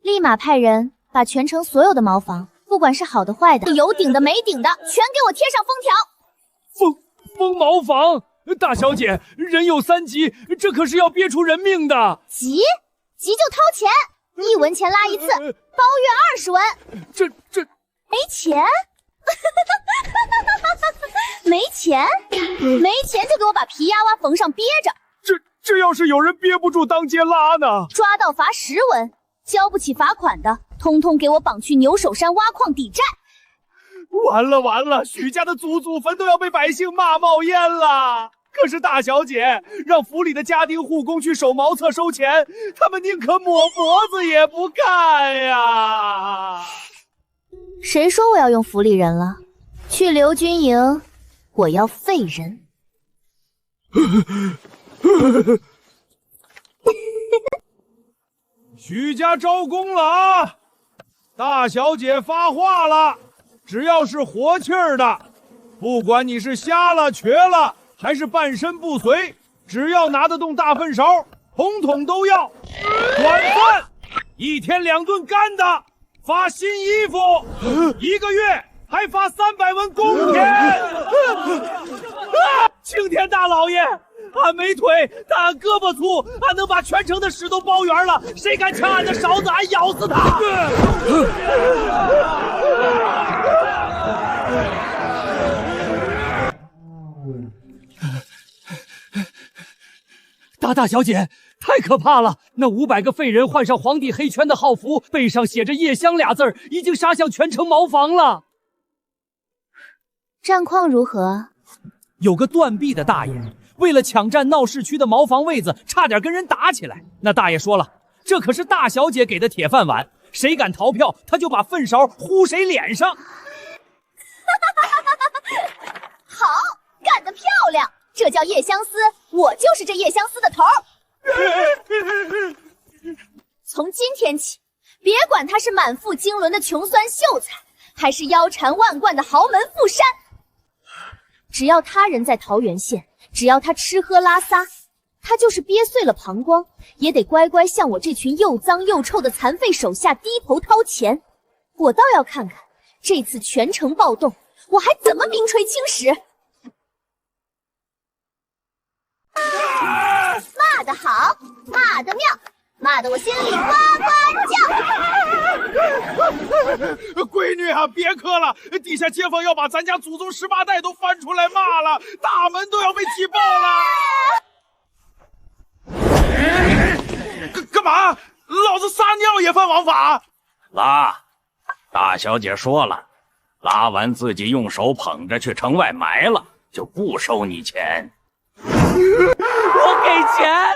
立马派人把全城所有的茅房，不管是好的坏的，有顶的没顶的，全给我贴上封条。封茅房，大小姐，人有3急，这可是要憋出人命的。急就掏钱，1文钱拉1次，包月20文。这没钱？没钱？没钱就给我把皮丫娃缝上憋着。这要是有人憋不住当街拉呢？抓到罚10文，交不起罚款的，通通给我绑去牛首山挖矿抵债。完了，许家的祖祖坟都要被百姓骂冒烟了。可是大小姐让府里的家丁护工去守茅厕收钱，他们宁可抹脖子也不干呀！谁说我要用府里人了？去刘军营，我要废人。许家招供了啊！大小姐发话了，只要是活气儿的，不管你是瞎了、瘸了，还是半身不遂，只要拿得动大粪勺，统统都要。短饭1天2顿干的，发新衣服，1个月还发300文工钱。青天大老爷！俺没腿，但俺胳膊粗，俺能把全城的屎都包圆了。谁敢抢俺的勺子，俺咬死他！大小姐，太可怕了！那500个废人换上皇帝黑圈的号服，背上写着“夜香”俩字儿，已经杀向全城茅房了。战况如何？有个断臂的大爷，为了抢占闹市区的茅房位子，差点跟人打起来。那大爷说了，这可是大小姐给的铁饭碗，谁敢逃票，他就把粪勺呼谁脸上。好，干得漂亮！这叫叶相思，我就是这叶相思的头。从今天起，别管他是满腹经纶的穷酸秀才，还是腰缠万贯的豪门富商，只要他人在桃源县，只要他吃喝拉撒，他就是憋碎了膀胱，也得乖乖向我这群又脏又臭的残废手下低头掏钱。我倒要看看这次全城暴动，我还怎么名垂青史。骂得好，骂得妙，骂得我心里呱呱叫。闺女啊，别磕了，地下街坊要把咱家祖宗18代都翻出来骂了，大门都要被挤爆了。干嘛？老子撒尿也犯王法？拉，大小姐说了，拉完自己用手捧着去城外埋了，就不收你钱。我给钱，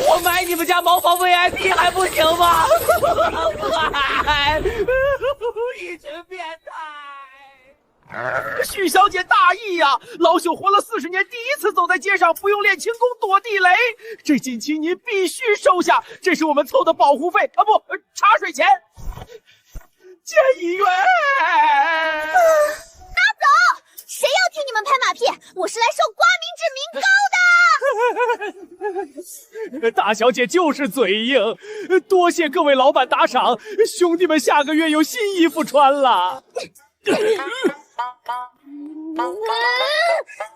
我买你们家茅房 VIP 还不行吗？一群变态！许小姐大义呀，老朽活了40年，第一次走在街上不用练轻功躲地雷，这锦旗您必须收下，这是我们凑的保护费啊，不，茶水钱。建议员，拿走！谁要听你们拍马屁？我是来受刮民脂民膏的。大小姐就是嘴硬，多谢各位老板打赏，兄弟们下个月有新衣服穿了。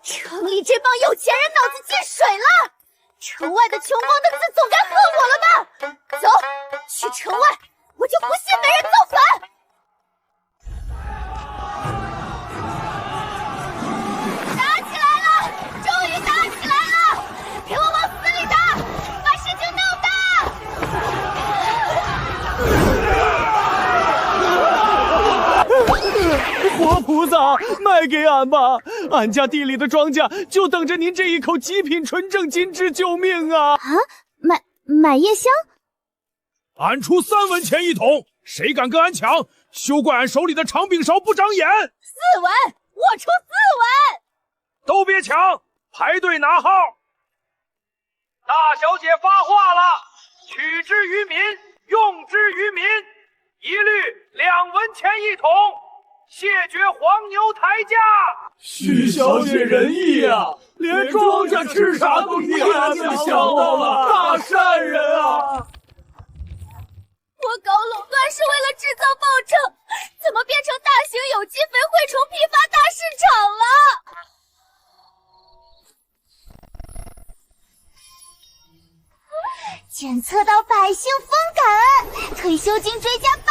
城里这帮有钱人脑子进水了，城外的穷光蛋子总该恨我了吧？走，去城外，我就不信没人造反。打起来了，终于打起来了，给我往死里打，把事情闹大。活菩萨，卖给俺吧！俺家地里的庄稼就等着您这一口极品纯正金枝救命啊！啊，买夜香？俺出3文钱一桶，谁敢跟俺抢，休怪俺手里的长柄勺不长眼。4文，我出4文。都别抢，排队拿号。大小姐发话了，取之于民，用之于民，一律2文钱一桶。谢绝黄牛抬价。许小姐仁义啊，连庄稼吃啥都替俺们想到了，大善人啊！我搞垄断是为了制造暴政，怎么变成大型有机肥蛔虫批发大市场了？检测到百姓疯感恩，退休金追加80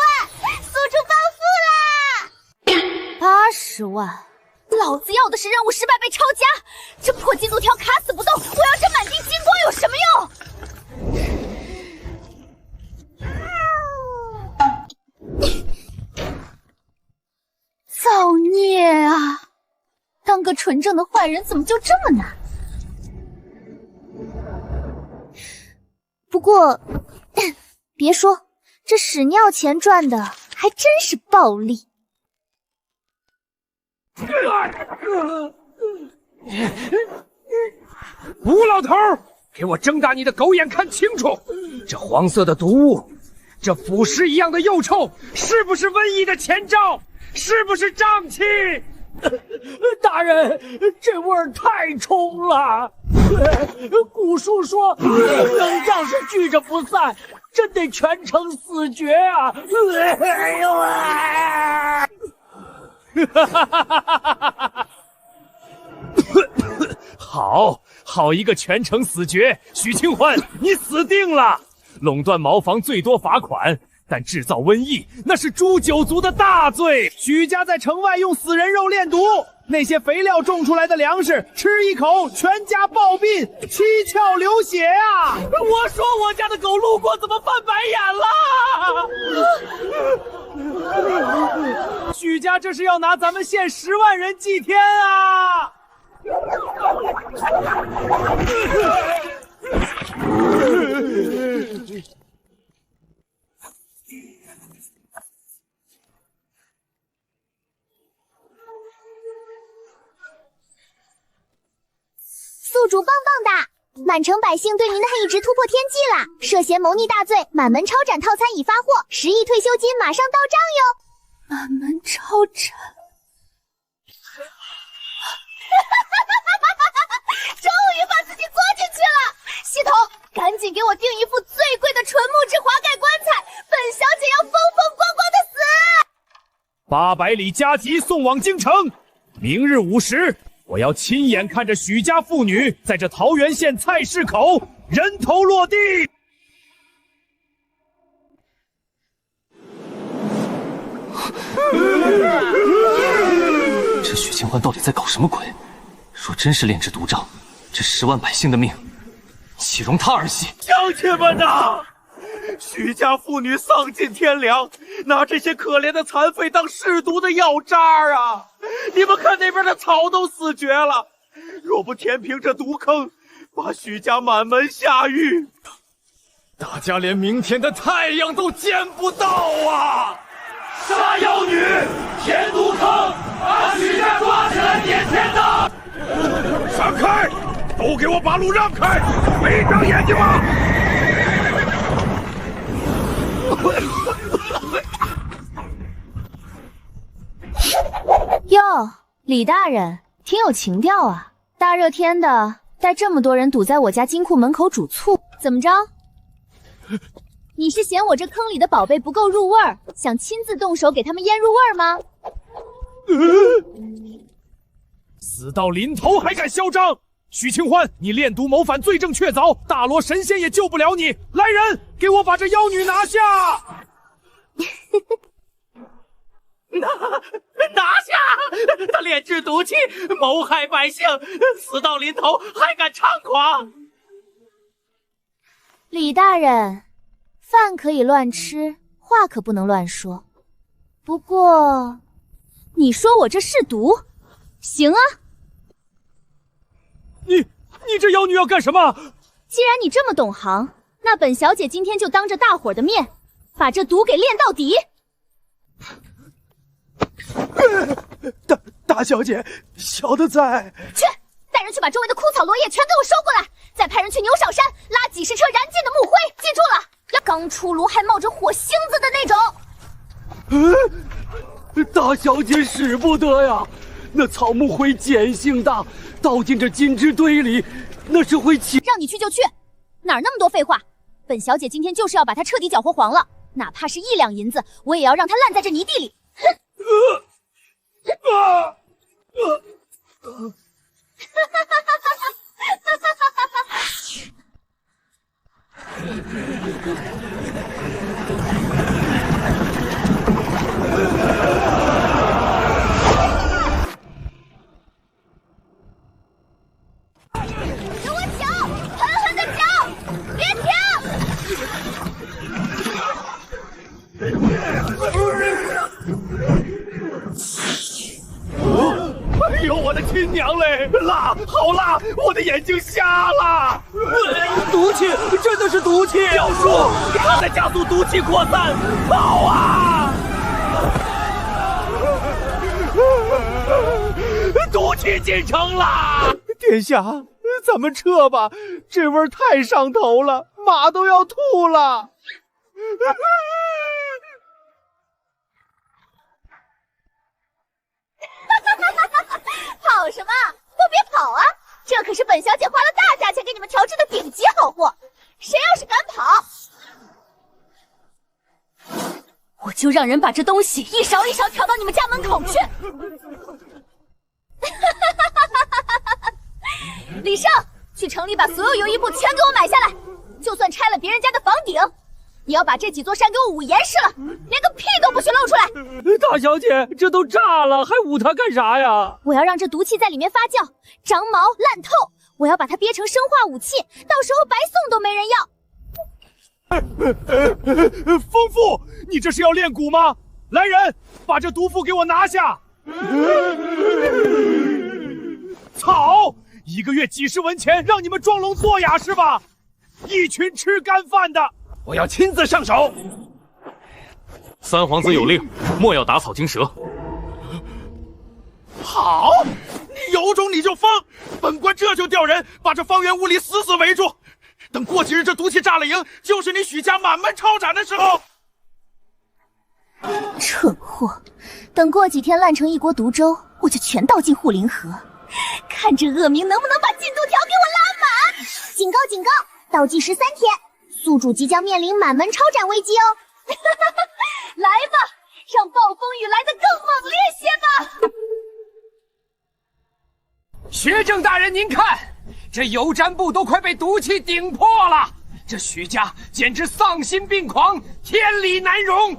万，宿主暴富啦！80万，老子要的是任务失败被抄家，这破进度条卡死不动，我要这满地金光有什么用？造孽啊！当个纯正的坏人怎么就这么难？过，别说，这屎尿钱赚的还真是暴利。吴老头，给我睁大你的狗眼看清楚，这黄色的毒物，这腐尸一样的幼臭，是不是瘟疫的前兆？是不是瘴气？大人，这味儿太冲了。古书说，冷瘴是聚着不散，真得全城死绝啊！哎呦啊！好一个全城死绝！许清欢，你死定了！垄断茅房最多罚款，但制造瘟疫那是诛九族的大罪。许家在城外用死人肉炼毒，那些肥料种出来的粮食，吃一口全家暴毙，七窍流血啊！我说我家的狗路过怎么翻白眼了？许家这是要拿咱们县10万人祭天啊！宿主棒棒哒！满城百姓对您的恨意值突破天际了，涉嫌谋逆大罪，满门抄斩套餐已发货，10亿退休金马上到账哟！满门抄斩。终于把自己作进去了！系统，赶紧给我订一副最贵的纯木质华盖棺材，本小姐要风风光光的死！800里加急送往京城，明日午时，我要亲眼看着许家妇女在这桃源县菜市口人头落地。这许清欢到底在搞什么鬼？若真是炼制毒瘴，这10万百姓的命，岂容他儿戏？乡亲们呐，许家妇女丧尽天良，拿这些可怜的残废当试毒的药渣啊！你们看那边的草都死绝了，若不填平这毒坑，把许家满门下狱，大家连明天的太阳都见不到啊！杀妖女，填毒坑，把许家抓起来点天的！闪开！都给我把路让开！闭上眼睛吧！哟，李大人挺有情调啊！大热天的，带这么多人堵在我家金库门口煮醋，怎么着？你是嫌我这坑里的宝贝不够入味儿，想亲自动手给他们腌入味儿吗？死到临头还敢嚣张！许清欢，你炼毒谋反，罪证确凿，大罗神仙也救不了你！来人，给我把这妖女拿下！拿下！他炼制毒气，谋害百姓，死到临头还敢猖狂！李大人，饭可以乱吃，话可不能乱说。不过，你说我这是毒，行啊。你这妖女要干什么？既然你这么懂行，那本小姐今天就当着大伙的面，把这毒给炼到底。大小姐，小的在。去，带人去把周围的枯草落叶全给我收过来，再派人去牛少山拉几十车燃尽的木灰，记住了，要刚出炉还冒着火星子的那种。大小姐使不得呀，那草木灰碱性大，倒进这金枝堆里，那是会起。让你去就去，哪儿那么多废话？本小姐今天就是要把它彻底搅和黄了，哪怕是1两银子，我也要让它烂在这泥地里。哼！给我抢！狠狠的抢！别哎呦，我的亲娘嘞！辣，好辣！我的眼睛瞎了！毒气，真的是毒气！妖术，它在加速毒气扩散！跑啊！毒气进城了！殿下，咱们撤吧，这味儿太上头了，马都要吐了。跑什么？都别跑啊！这可是本小姐花了大价钱给你们调制的顶级好货，谁要是敢跑，我就让人把这东西一勺一勺挑到你们家门口去！李胜，去城里把所有游艺部全给我买下来，就算拆了别人家的房顶，也要把这几座山给我捂严实了，连个屁都不许露出来！大小姐，这都炸了，还捂它干啥呀？我要让这毒气在里面发酵、长毛、烂透，我要把它憋成生化武器，到时候白送都没人要。疯妇，你这是要练蛊吗？来人，把这毒妇给我拿下！草，1个月几十文钱，让你们装聋作哑是吧？一群吃干饭的！我要亲自上手。三皇子有令，莫要打草惊蛇。好，你有种你就放，本官这就调人把这方圆5里死死围住。等过几日这毒气炸了营，就是你许家满门抄斩的时候。蠢货，等过几天烂成一锅毒粥，我就全倒进护林河，看这恶名能不能把进度条给我拉满！警告警告，倒计时3天，宿主即将面临满门抄斩危机哦！来吧，让暴风雨来得更猛烈些吧！学政大人，您看，这油毡部都快被毒气顶破了，这许家简直丧心病狂，天理难容。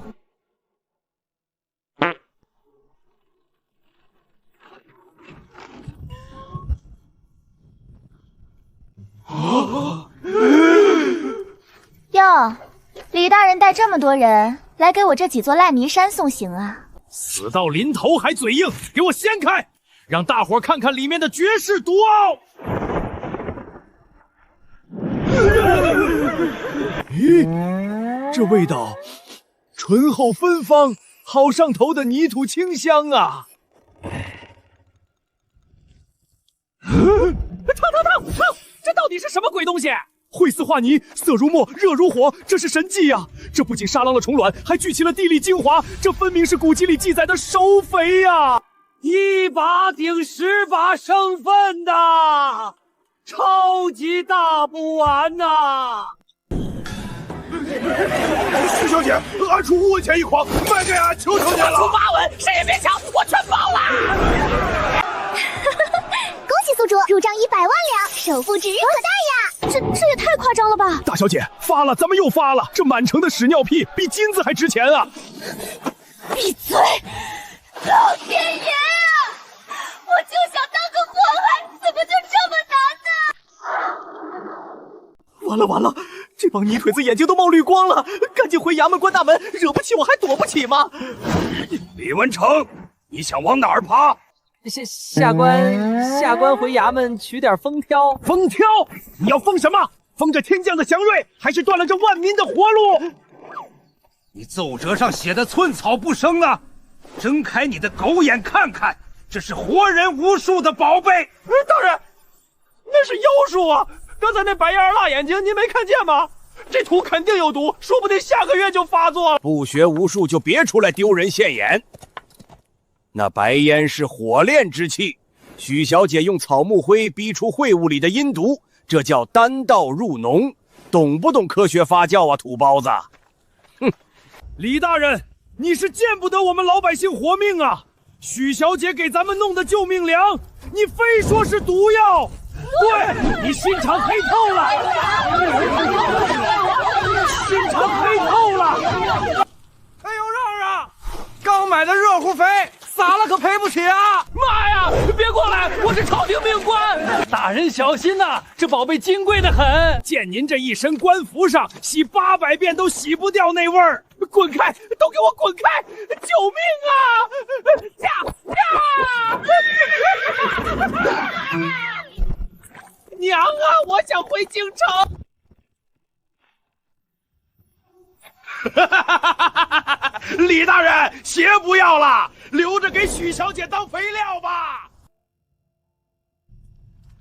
哟，李大人带这么多人来给我这几座烂泥山送行啊！死到临头还嘴硬，给我掀开，让大伙看看里面的绝世毒奥！咦，这味道醇厚芬芳，好上头的泥土清香啊！烫！这到底是什么鬼东西？晦丝化泥，色如墨，热如火，这是神技呀！这不仅杀狼了虫卵，还聚齐了地里精华，这分明是古籍里记载的收肥呀！1把顶10把生分呐，超级大补丸呐！徐小姐，俺出5文钱一筐，卖给俺，求求你了！出8文，谁也别抢，我全包了！恭喜宿主入账100万两，首付指日可待呀！这也太夸张了吧！大小姐，发了，咱们又发了！这满城的屎尿屁比金子还值钱啊！闭嘴！老天爷啊！我就想当个祸害，怎么就这么难呢？完了，这帮泥腿子眼睛都冒绿光了，赶紧回衙门关大门，惹不起我还躲不起吗？李文成，你想往哪儿爬？下官回衙门取点封挑。封挑？你要封什么？封这天降的祥瑞，还是断了这万民的活路？你奏折上写的寸草不生啊！睁开你的狗眼看看，这是活人无数的宝贝。大人，那是妖术啊！刚才那白烟辣眼睛，您没看见吗？这图肯定有毒，说不定下个月就发作了。不学无术就别出来丢人现眼。那白烟是火炼之气，许小姐用草木灰逼出秽物里的阴毒，这叫丹道入脓，懂不懂科学发酵啊，土包子？哼！李大人，你是见不得我们老百姓活命啊！许小姐给咱们弄的救命粮，你非说是毒药，对你心肠黑透了，心肠黑透了！哎呦，让让，刚买的热乎肥。撒了可赔不起啊！妈呀！别过来，我是朝廷命官。大人小心呐，这宝贝金贵的很。见您这一身官服上，洗800遍都洗不掉那味儿。滚开！都给我滚开！救命啊！娘啊，我想回京城。李大人，鞋不要了，留着给许小姐当肥料吧。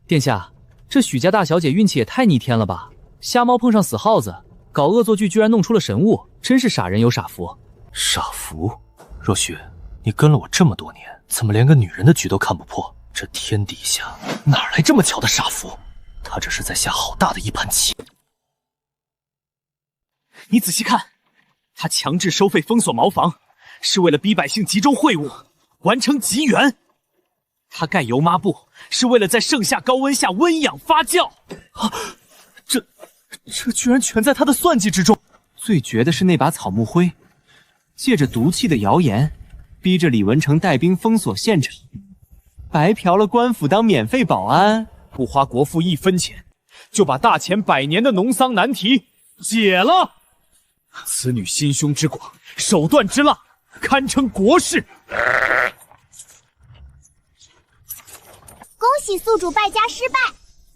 殿下，这许家大小姐运气也太逆天了吧！瞎猫碰上死耗子，搞恶作剧居然弄出了神物，真是傻人有傻福。傻福？若许，你跟了我这么多年，怎么连个女人的局都看不破？这天底下哪来这么巧的傻福？他这是在下好大的一盘棋。你仔细看，他强制收费封锁茅房，是为了逼百姓集中会务，完成集缘。他盖油抹布，是为了在盛夏高温下温养发酵。啊，这居然全在他的算计之中。最绝的是那把草木灰，借着毒气的谣言，逼着李文成带兵封锁现场，白嫖了官府当免费保安，不花国富1分钱，就把大前100年的农桑难题解了。此女心胸之广，手段之辣，堪称国士。恭喜宿主败家失败，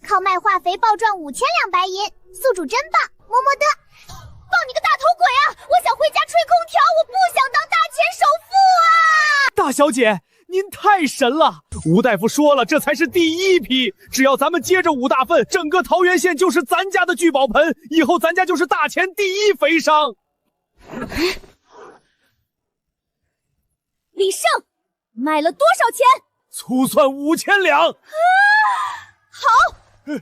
靠卖化肥暴赚5000两白银，宿主真棒，么么哒！抱你个大头鬼啊！我想回家吹空调，我不想当大钱首富啊！大小姐，您太神了！吴大夫说了，这才是第1批，只要咱们接着5大份，整个桃源县就是咱家的聚宝盆，以后咱家就是大钱第1肥商。李胜，卖了多少钱？粗算5000两。好，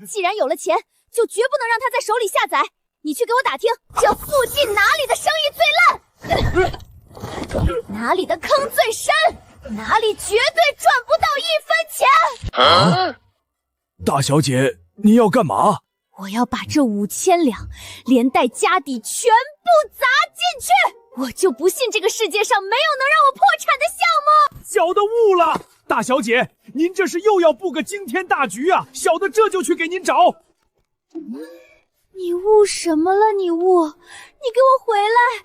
既然有了钱，就绝不能让他在手里下宰。你去给我打听，这附近哪里的生意最烂，哪里的坑最深，哪里绝对赚不到1分钱。啊！大小姐，您要干嘛？我要把这5000两连带家底全部砸进去，我就不信这个世界上没有能让我破产的项目。小的悟了，大小姐，您这是又要布个惊天大局啊！小的这就去给您找。你悟什么了？你悟，你给我回来！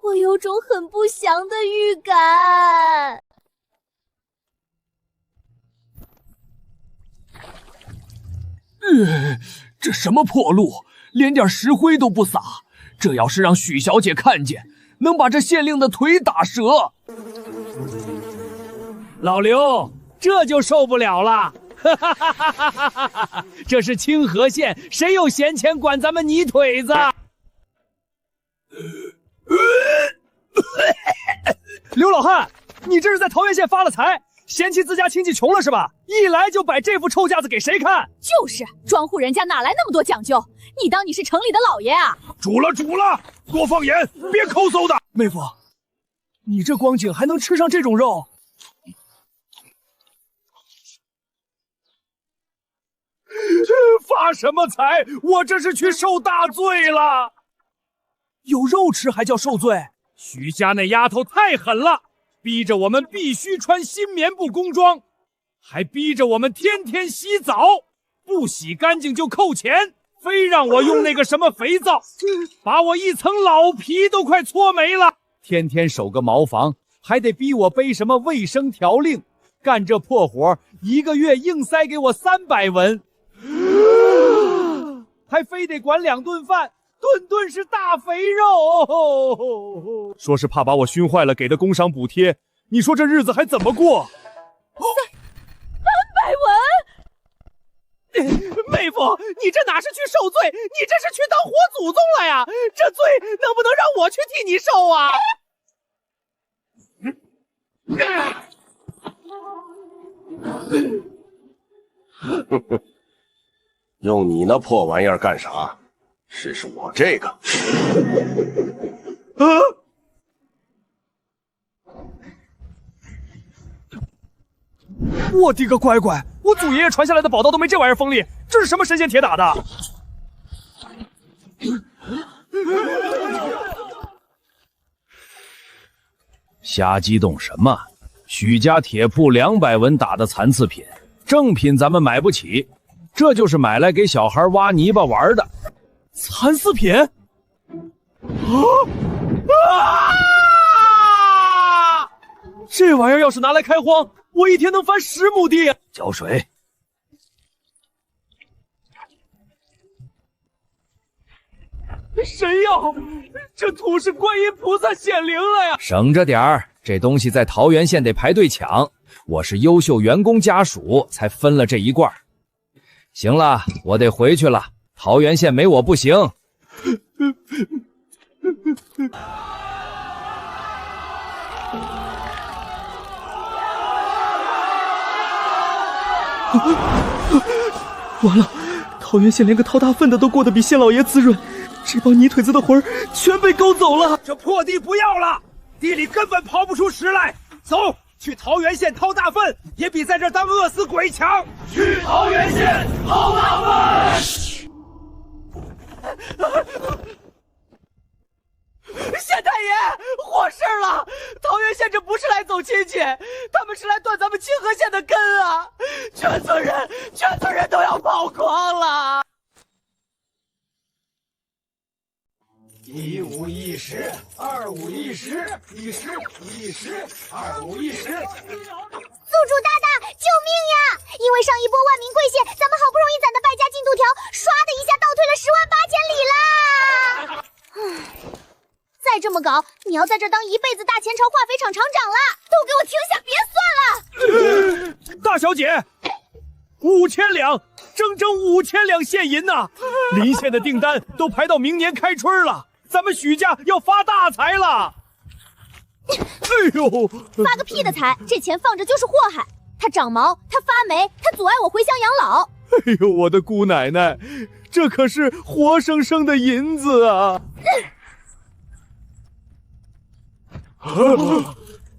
我有种很不祥的预感。这什么破路，连点石灰都不撒！这要是让许小姐看见，能把这县令的腿打折。老刘，这就受不了了！这是清河县，谁有闲钱管咱们泥腿子？刘老汉，你这是在桃源县发了财，嫌弃自家亲戚穷了是吧？一来就摆这副臭架子给谁看？就是庄户人家哪来那么多讲究？你当你是城里的老爷啊？煮了，多放盐，别抠搜的。妹夫，你这光景还能吃上这种肉？发什么财？我这是去受大罪了。有肉吃还叫受罪？徐家那丫头太狠了，逼着我们必须穿新棉布工装，还逼着我们天天洗澡，不洗干净就扣钱，非让我用那个什么肥皂，把我一层老皮都快搓没了。天天守个茅房，还得逼我背什么卫生条令，干这破活1个月硬塞给我300文。还非得管2顿饭，顿顿是大肥肉，说是怕把我熏坏了给的工伤补贴，你说这日子还怎么过？300文！妹夫，你这哪是去受罪，你这是去当活祖宗了呀！这罪能不能让我去替你受啊？用你那破玩意儿干啥？试试我这个。我的个乖乖！我祖爷爷传下来的宝刀都没这玩意儿锋利，这是什么神仙铁打的？瞎激动什么？许家铁铺200文打的残次品，正品咱们买不起。这就是买来给小孩挖泥巴玩的残次品。这玩意儿要是拿来开荒，我一天能翻10亩地。浇水。神药，这土是观音菩萨显灵了呀！省着点儿，这东西在桃源县得排队抢，我是优秀员工家属才分了这一罐。行了，我得回去了，桃源县没我不行。完了，桃源县连个掏大粪的都过得比县老爷滋润，这帮泥腿子的魂儿全被勾走了。这破地不要了，地里根本刨不出石来。走，去桃源县掏大粪，也比在这当饿死鬼强。去桃源县掏大粪。县太爷，祸事了！桃源县这不是来走亲戚，他们是来断咱们清河县的根啊！全村人都要跑光了。1五1十，2五1十，1十1十，2五1十。宿主大大，救命呀！因为上一波万民跪谢，咱们好不容易攒的败家进度条，唰的一下倒退了10万8千里啦！再这么搞，你要在这当一辈子大前朝化肥厂厂长了！都给我停下，别算了！大小姐，5000两，整整5000两现银呐！临县的订单都排到明年开春了，咱们许家要发大财了！哎呦，发个屁的财！这钱放着就是祸害，它长毛，它发霉，它阻碍我回乡养老。哎呦，我的姑奶奶，这可是活生生的银子啊！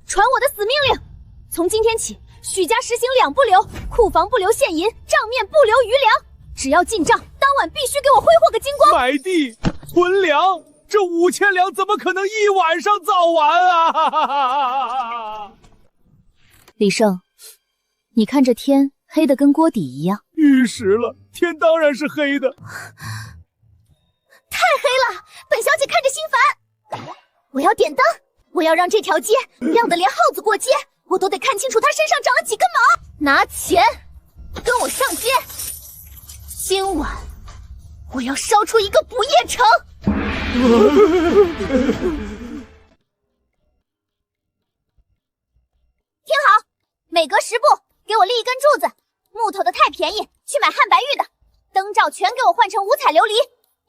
传我的死命令，从今天起，许家实行2不留：库房不留现银，账面不留余粮。只要进账，当晚必须给我挥霍个精光。买地囤粮，这5000两怎么可能一晚上造完啊？李胜，你看这天黑得跟锅底一样。玉石了，天当然是黑的。太黑了，本小姐看着心烦。我要点灯。我要让这条街亮得连耗子过街我都得看清楚他身上长了几根毛。拿钱，跟我上街。今晚我要烧出一个不夜城。听好，每隔10步给我立一根柱子，木头的太便宜，去买汉白玉的。灯罩全给我换成5彩琉璃，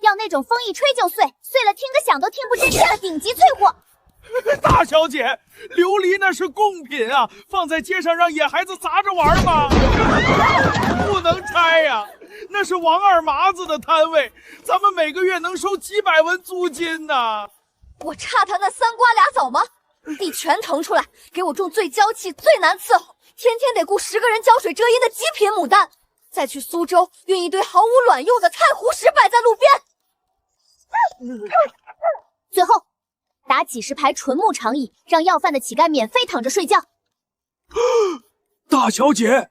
要那种风一吹就碎，碎了听个响都听不真切的顶级脆货。大小姐，琉璃那是贡品啊，放在街上让野孩子砸着玩吗？不能拆呀，那是王二麻子的摊位，咱们每个月能收几百文租金呢。我差他那3瓜2枣吗？地全腾出来，给我种最娇气、最难伺候，天天得雇10个人浇水遮阴的极品牡丹，再去苏州运一堆毫无卵用的菜湖石摆在路边。最后打几10排纯木长椅，让要饭的乞丐免费躺着睡觉。大小姐，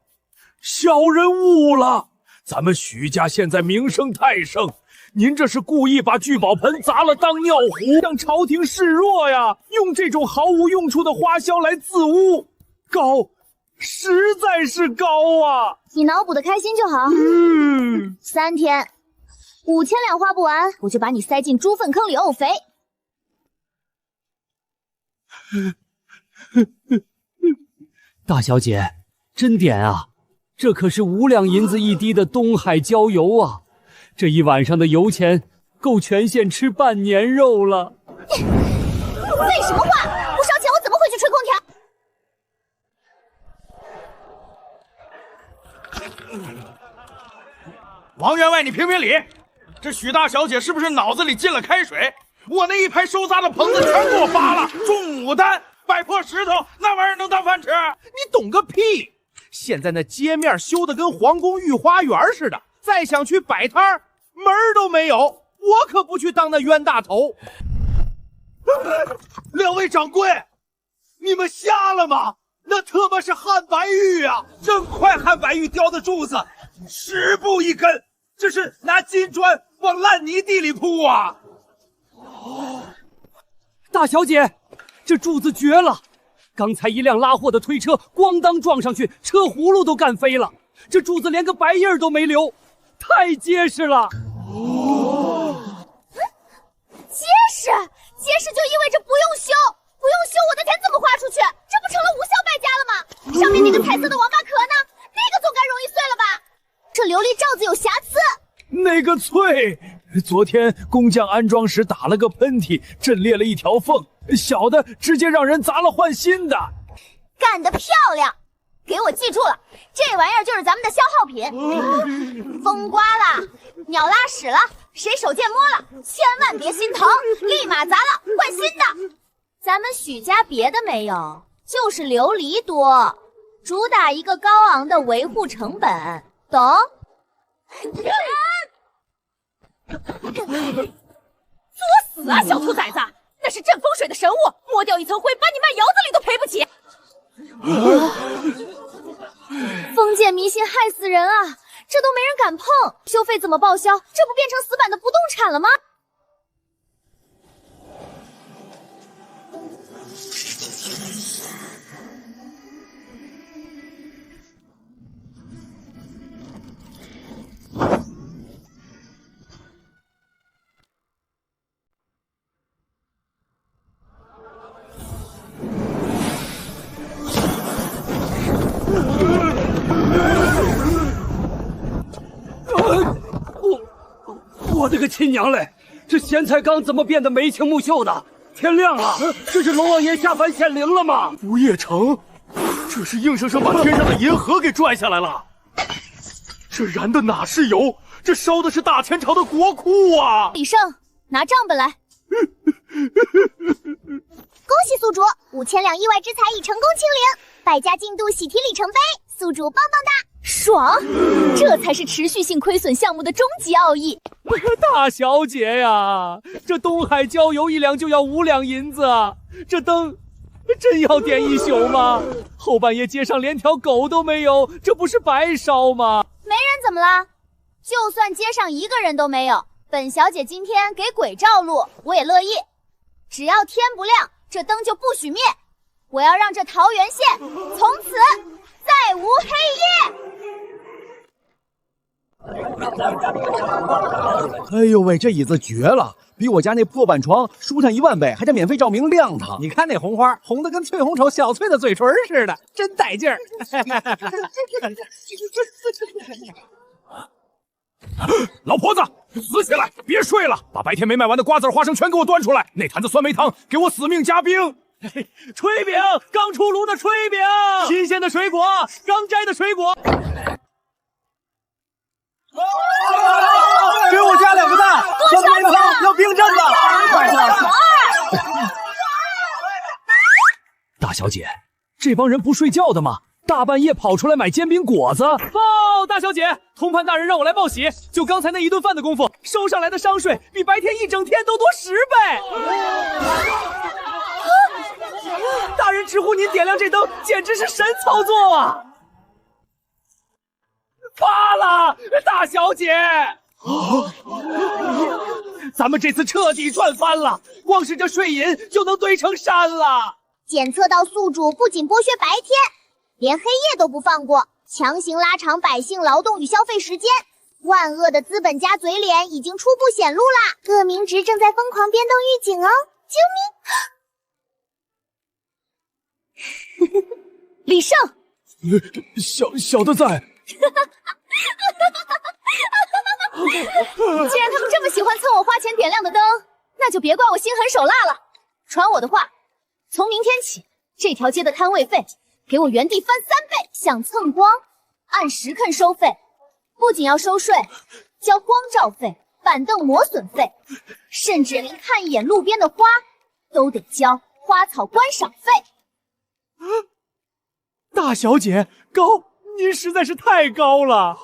小人误了，咱们许家现在名声太盛，您这是故意把聚宝盆砸了当尿壶，让朝廷示弱呀！用这种毫无用处的花销来自污，高，实在是高啊！你脑补的开心就好。3天，5000两花不完，我就把你塞进猪粪坑里沤肥。大小姐，真点啊！这可是5两银子一滴的东海郊游啊！这一晚上的油钱够全县吃半年肉了。废什么话！不烧钱我怎么会去吹空调？王员外，你评评理，这许大小姐是不是脑子里进了开水？我那一排收杂的棚子全给我扒了，种牡丹、摆破石头，那玩意儿能当饭吃？你懂个屁！现在那街面修得跟皇宫御花园似的，再想去摆摊儿，门儿都没有。我可不去当那冤大头。2位掌柜，你们瞎了吗？那特么是汉白玉啊，整块汉白玉雕的柱子，10步一根，这是拿金砖往烂泥地里铺啊！大小姐，这柱子绝了！刚才一辆拉货的推车咣当撞上去，车轱辘都干飞了，这柱子连个白印都没留，太结实了。那个翠，昨天工匠安装时打了个喷嚏，震裂了一条缝，小的直接让人砸了换新的。干得漂亮！给我记住了，这玩意儿就是咱们的消耗品。风刮了，鸟拉屎了，谁手贱摸了，千万别心疼，立马砸了换新的。咱们许家别的没有，就是琉璃多，主打一个高昂的维护成本，懂？作死啊，小兔崽子！那是镇风水的神物，摸掉一层灰，把你卖窑子里都赔不起。封建迷信害死人啊！这都没人敢碰，修费怎么报销？这不变成死板的不动产了吗？我的个亲娘嘞！这咸菜缸怎么变得眉清目秀的？天亮了，这是龙王爷下凡显灵了吗？不夜城，这是硬生生把天上的银河给拽下来了。这燃的哪是油，这烧的是大前朝的国库啊！李胜，拿账本来。恭喜宿主，5000两意外之财已成功清零，败家进度喜提里程碑，宿主棒棒哒！爽，这才是持续性亏损项目的终极奥义。大小姐呀，这东海郊游1两就要5两银子，这灯真要点一宿吗？后半夜街上连条狗都没有，这不是白烧吗？没人怎么了？就算街上一个人都没有，本小姐今天给鬼照路，我也乐意。只要天不亮，这灯就不许灭。我要让这桃源县从此再无黑夜。哎呦喂，这椅子绝了，比我家那破板床舒坦10000倍，还得免费照明亮堂。你看那红花，红的跟翠红瞅小翠的嘴唇似的，真带劲儿。老婆子，死起来，别睡了，把白天没卖完的瓜子花生全给我端出来，那坛子酸梅汤给我死命加冰。炊饼，刚出炉的炊饼，新鲜的水果，刚摘的水果。给我加2个蛋，酸梅汤要冰镇的。大小姐，这帮人不睡觉的吗？大半夜跑出来买煎饼果子。报大小姐，通判大人让我来报喜，就刚才那一顿饭的功夫，收上来的商税比白天一整天都多10倍。大人直呼您点亮这灯，简直是神操作啊！发了，大小姐！咱们这次彻底赚翻了，光是这税银就能堆成山了。检测到宿主不仅剥削白天，连黑夜都不放过，强行拉长百姓劳动与消费时间。万恶的资本家嘴脸已经初步显露啦！恶名值正在疯狂变动预警哦！救命！李胜，小的在。既然他们这么喜欢蹭我花钱点亮的灯，那就别怪我心狠手辣了。传我的话，从明天起，这条街的摊位费给我原地翻3倍，想蹭光按时肯收费，不仅要收税，交光照费、板凳磨损费，甚至连看一眼路边的花都得交花草观赏费。大小姐，高，您实在是太高了，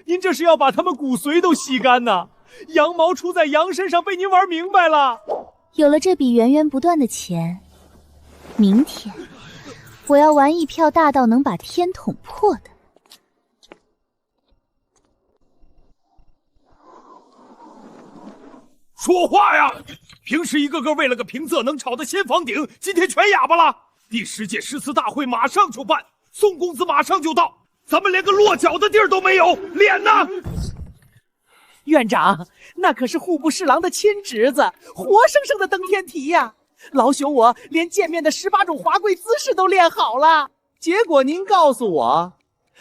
您这是要把他们骨髓都吸干呐！羊毛出在羊身上，被您玩明白了。有了这笔源源不断的钱，明天我要玩一票大到能把天捅破的。说话呀！平时一个个为了个平仄能吵的先房顶，今天全哑巴了。第10届诗词大会马上就办，宋公子马上就到，咱们连个落脚的地儿都没有，脸呢？院长，那可是户部侍郎的亲侄子，活生生的登天梯呀！老朽我连见面的18种华贵姿势都练好了，结果您告诉我，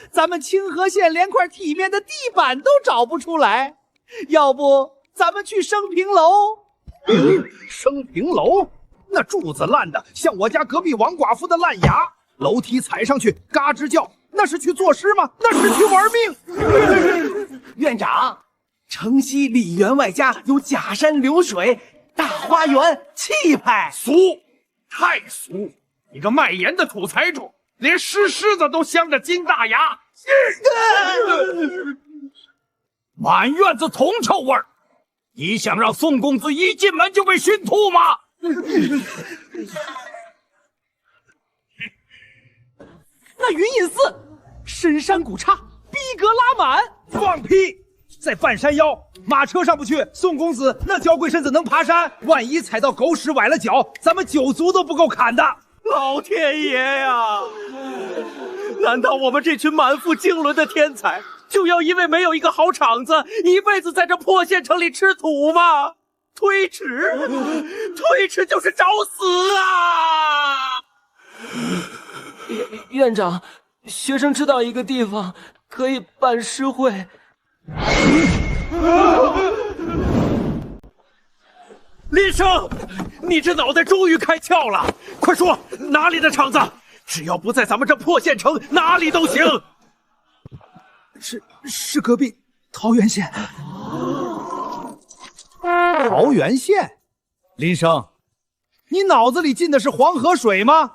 咱们清河县连块体面的地板都找不出来，要不咱们去升平楼？升平楼？那柱子烂的像我家隔壁王寡妇的烂牙，楼梯踩上去嘎吱叫，那是去作诗吗？那是去玩命。院长，城西里员外家有假山流水，大花园，气派。俗，太俗！你个卖盐的土财主，连石狮子都镶着金大牙，满院子铜臭味儿！你想让宋公子一进门就被熏吐吗？那云隐寺深山古刹，逼格拉满。放屁！在半山腰，马车上不去，宋公子那娇贵身子能爬山，万一踩到狗屎崴了脚，咱们9族都不够砍的。老天爷呀！难道我们这群满腹经纶的天才，就要因为没有一个好场子，一辈子在这破县城里吃土吗？推迟，推迟就是找死啊！院长，学生知道一个地方可以办诗会。林生，你这脑袋终于开窍了，快说哪里的场子？只要不在咱们这破县城，哪里都行。是隔壁桃源县。桃源县，林生，你脑子里进的是黄河水吗？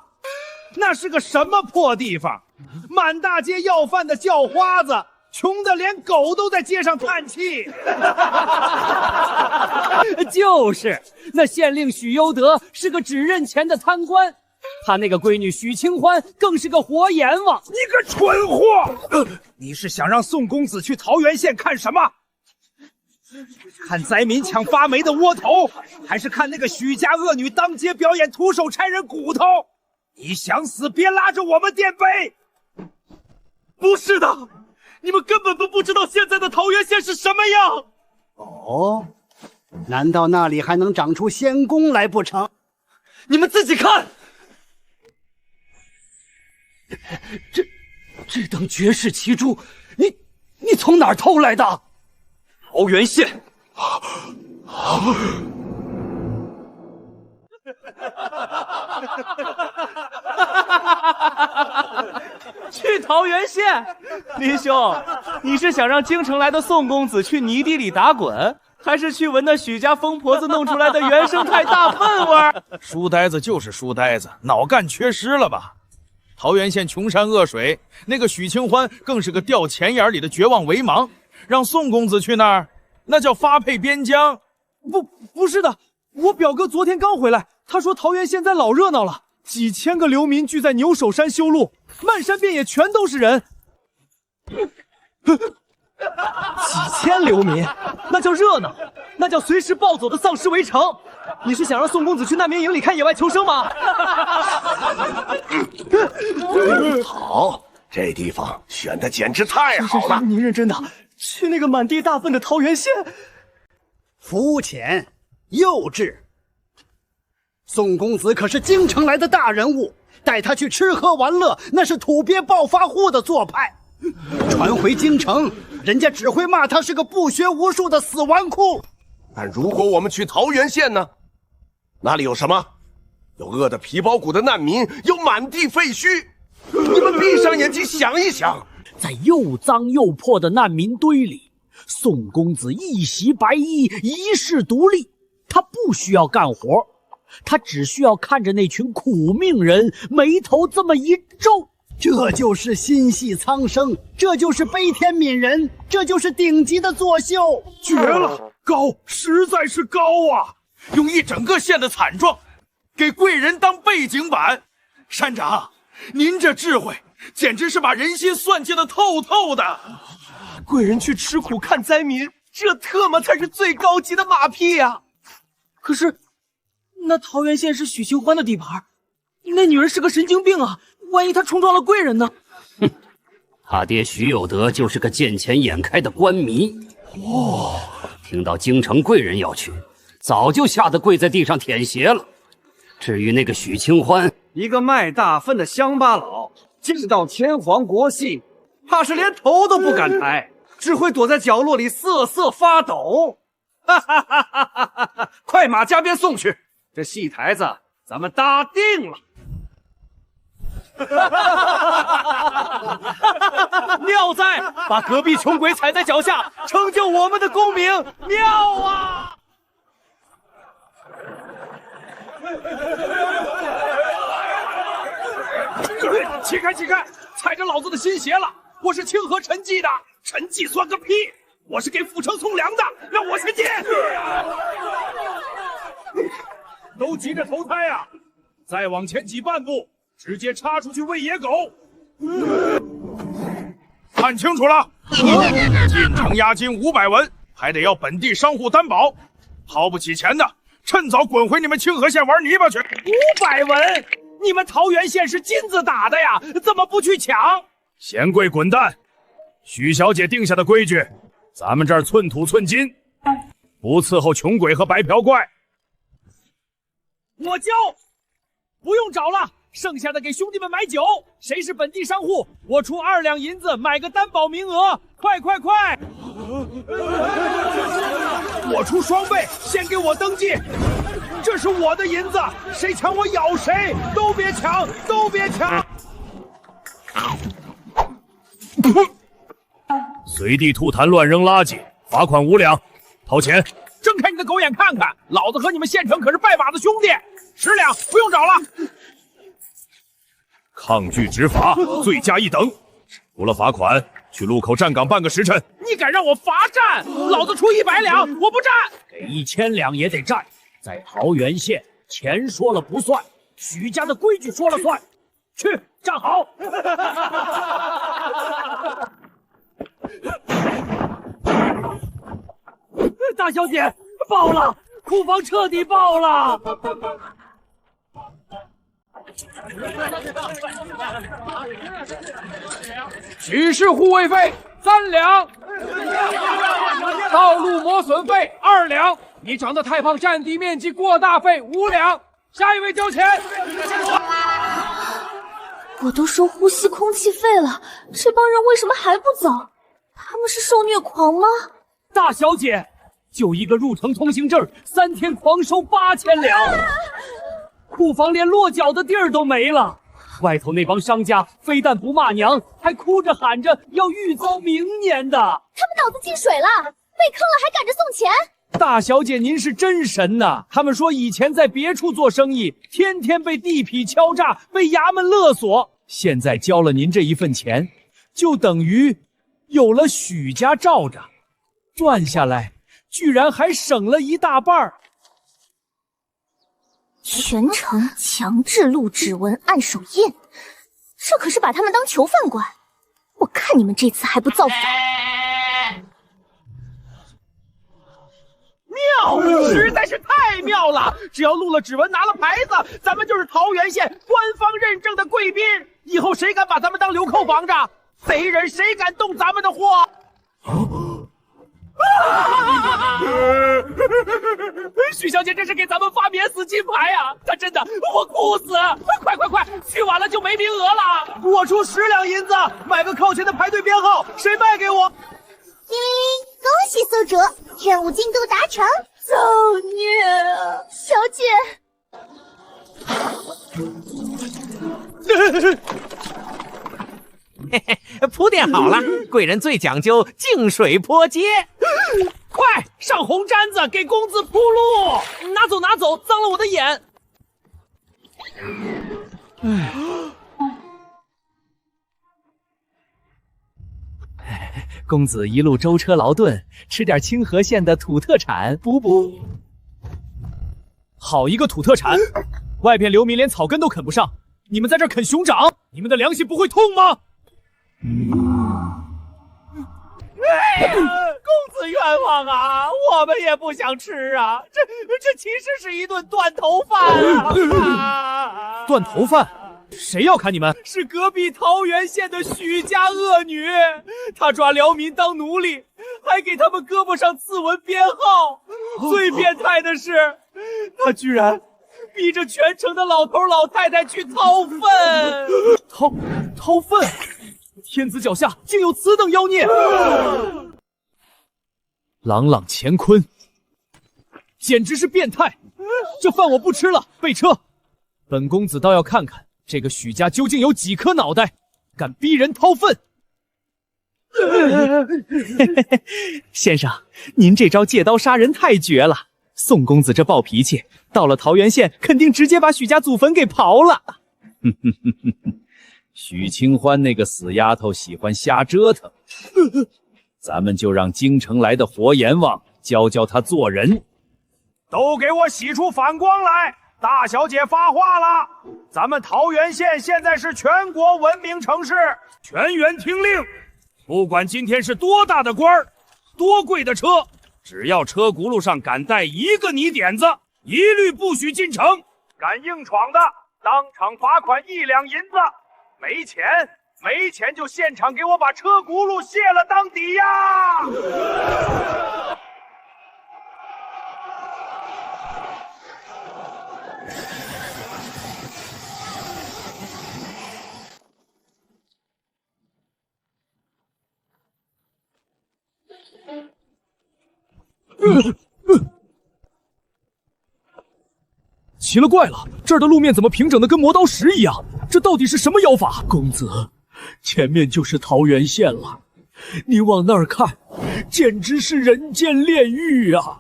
那是个什么破地方？满大街要饭的叫花子，穷的连狗都在街上叹气。就是那县令许攸德是个只认钱的贪官，他那个闺女许清欢更是个活阎王。你个蠢货！你是想让宋公子去桃源县看什么？看灾民抢发霉的窝头，还是看那个许家恶女当街表演徒手拆人骨头？你想死别拉着我们垫背！不是的，你们根本都不知道现在的桃源县是什么样。哦，难道那里还能长出仙宫来不成？你们自己看，这等绝世奇珠，你从哪儿偷来的？桃源县。去桃源县，林兄，你是想让京城来的宋公子去泥地里打滚，还是去闻那许家疯婆子弄出来的原生态大粪味儿？书呆子就是书呆子，脑干缺失了吧？桃源县穷山恶水，那个许清欢更是个掉钱眼里的绝望为盲，让宋公子去那儿，那叫发配边疆。不是的，我表哥昨天刚回来，他说桃源现在老热闹了，几千个流民聚在牛首山修路，漫山遍野全都是人。几千流民，那叫热闹，那叫随时暴走的丧尸围城。你是想让宋公子去难民营里看野外求生吗？好，这地方选的简直太好了。您认真的去那个满地大粪的桃源县？肤浅，幼稚。宋公子可是京城来的大人物，带他去吃喝玩乐，那是土鳖暴发户的做派。传回京城，人家只会骂他是个不学无术的死纨绔。但如果我们去桃源县呢？那里有什么？有饿得皮包骨的难民，有满地废墟。你们闭上眼睛想一想，在又脏又破的难民堆里，宋公子一袭白衣，一世独立。他不需要干活，他只需要看着那群苦命人眉头这么一皱。这就是心系苍生，这就是悲天悯人，这就是顶级的作秀。绝了，高，实在是高啊！用一整个县的惨状给贵人当背景板，山长，您这智慧简直是把人心算计得透透的。贵人去吃苦看灾民，这特么才是最高级的马屁呀！可是，那桃源县是许清欢的地盘，那女人是个神经病啊！万一她冲撞了贵人呢？哼，他爹许有德就是个见钱眼开的官迷。听到京城贵人要去，早就吓得跪在地上舔鞋了。至于那个许清欢，一个卖大粪的乡巴佬，见到天皇国姓，怕是连头都不敢抬。只会躲在角落里瑟瑟发抖。哈哈哈哈哈哈！快马加鞭送去，这戏台子咱们搭定了。妙哉！把隔壁穷鬼踩在脚下，成就我们的功名，妙啊！起开起开！踩着老子的新鞋了！我是清河陈记的，陈记算个屁！我是给府城送粮的，让我先进。都急着投胎啊！再往前挤半步，直接插出去喂野狗。看清楚了，进城押金500文，还得要本地商户担保。掏不起钱的，趁早滚回你们清河县玩泥巴去。500文，你们桃源县是金子打的呀，怎么不去抢？贤贵滚蛋！许小姐定下的规矩，咱们这儿寸土寸金，不伺候穷鬼和白嫖怪。我交，不用找了，剩下的给兄弟们买酒。谁是本地商户，我出2两银子买个担保名额。快快快！我出双倍，先给我登记。这是我的银子，谁抢我咬谁！都别抢，都别抢！随地吐痰、乱扔垃圾，罚款5两。掏钱！睁开你的狗眼看看，老子和你们县城可是拜把子兄弟。10两，不用找了。抗拒执法，罪加一等。除了罚款，去路口站岗半个时辰。你敢让我罚站？老子出100两，我不站。给1000两也得站。在桃源县，钱说了不算，许家的规矩说了算。去，站好。大小姐，爆了！库房彻底爆了！举事护卫费3两，道路磨损费2两，你长得太胖，占地面积过大费5两。下一位交钱。我都收呼吸空气费了，这帮人为什么还不走？他们是受虐狂吗？大小姐，就一个入城通行证，3天狂收8000两，库房连落脚的地儿都没了。外头那帮商家非但不骂娘，还哭着喊着要预遭明年的。他们脑子进水了，被坑了还赶着送钱。大小姐，您是真神呐！他们说以前在别处做生意，天天被地痞敲诈，被衙门勒索。现在交了您这一份钱，就等于有了许家罩着，赚下来居然还省了一大半。全城强制录指纹按手印，这可是把他们当囚犯管。我看你们这次还不造反！妙，实在是太妙了！只要录了指纹，拿了牌子，咱们就是桃源县官方认证的贵宾。以后谁敢把咱们当流寇防着？贼人谁敢动咱们的货？许小姐这是给咱们发免死金牌啊！她真的，我哭死！快快快，去晚了就没名额了。我出10两银子买个靠前的排队编号，谁卖给我？叮铃铃，恭喜宿主，任务进度达成。造孽啊，小姐！嘿嘿，铺垫好了，贵人最讲究净水坡街。快上红毡子，给公子铺路！拿走拿走，脏了我的眼。公子一路舟车劳顿，吃点清河县的土特产补补。好一个土特产！外边流民连草根都啃不上，你们在这啃熊掌，你们的良心不会痛吗？公子冤枉啊！我们也不想吃啊！这其实是一顿断头饭啊！断头饭？谁要砍你们？是隔壁桃源县的许家恶女，她抓辽民当奴隶，还给他们胳膊上刺纹编号。最变态的是，她居然逼着全城的老头老太太去掏粪。掏粪！天子脚下竟有此等妖孽！朗朗乾坤，简直是变态！这饭我不吃了，备车！本公子倒要看看这个许家究竟有几颗脑袋，敢逼人掏粪！先生，您这招借刀杀人太绝了！宋公子这暴脾气，到了桃源县肯定直接把许家祖坟给刨了。许清欢那个死丫头喜欢瞎折腾，咱们就让京城来的活阎王教教她做人。都给我洗出反光来！大小姐发话了，咱们桃源县现在是全国文明城市，全员听令，不管今天是多大的官儿，多贵的车，只要车轱辘上敢带一个泥点子，一律不许进城。敢硬闯的，当场罚款1两银子。没钱就现场给我把车轱辘卸了当抵押。奇了怪了，这儿的路面怎么平整的跟磨刀石一样？这到底是什么妖法？公子，前面就是桃源县了，你往那儿看，简直是人间炼狱啊！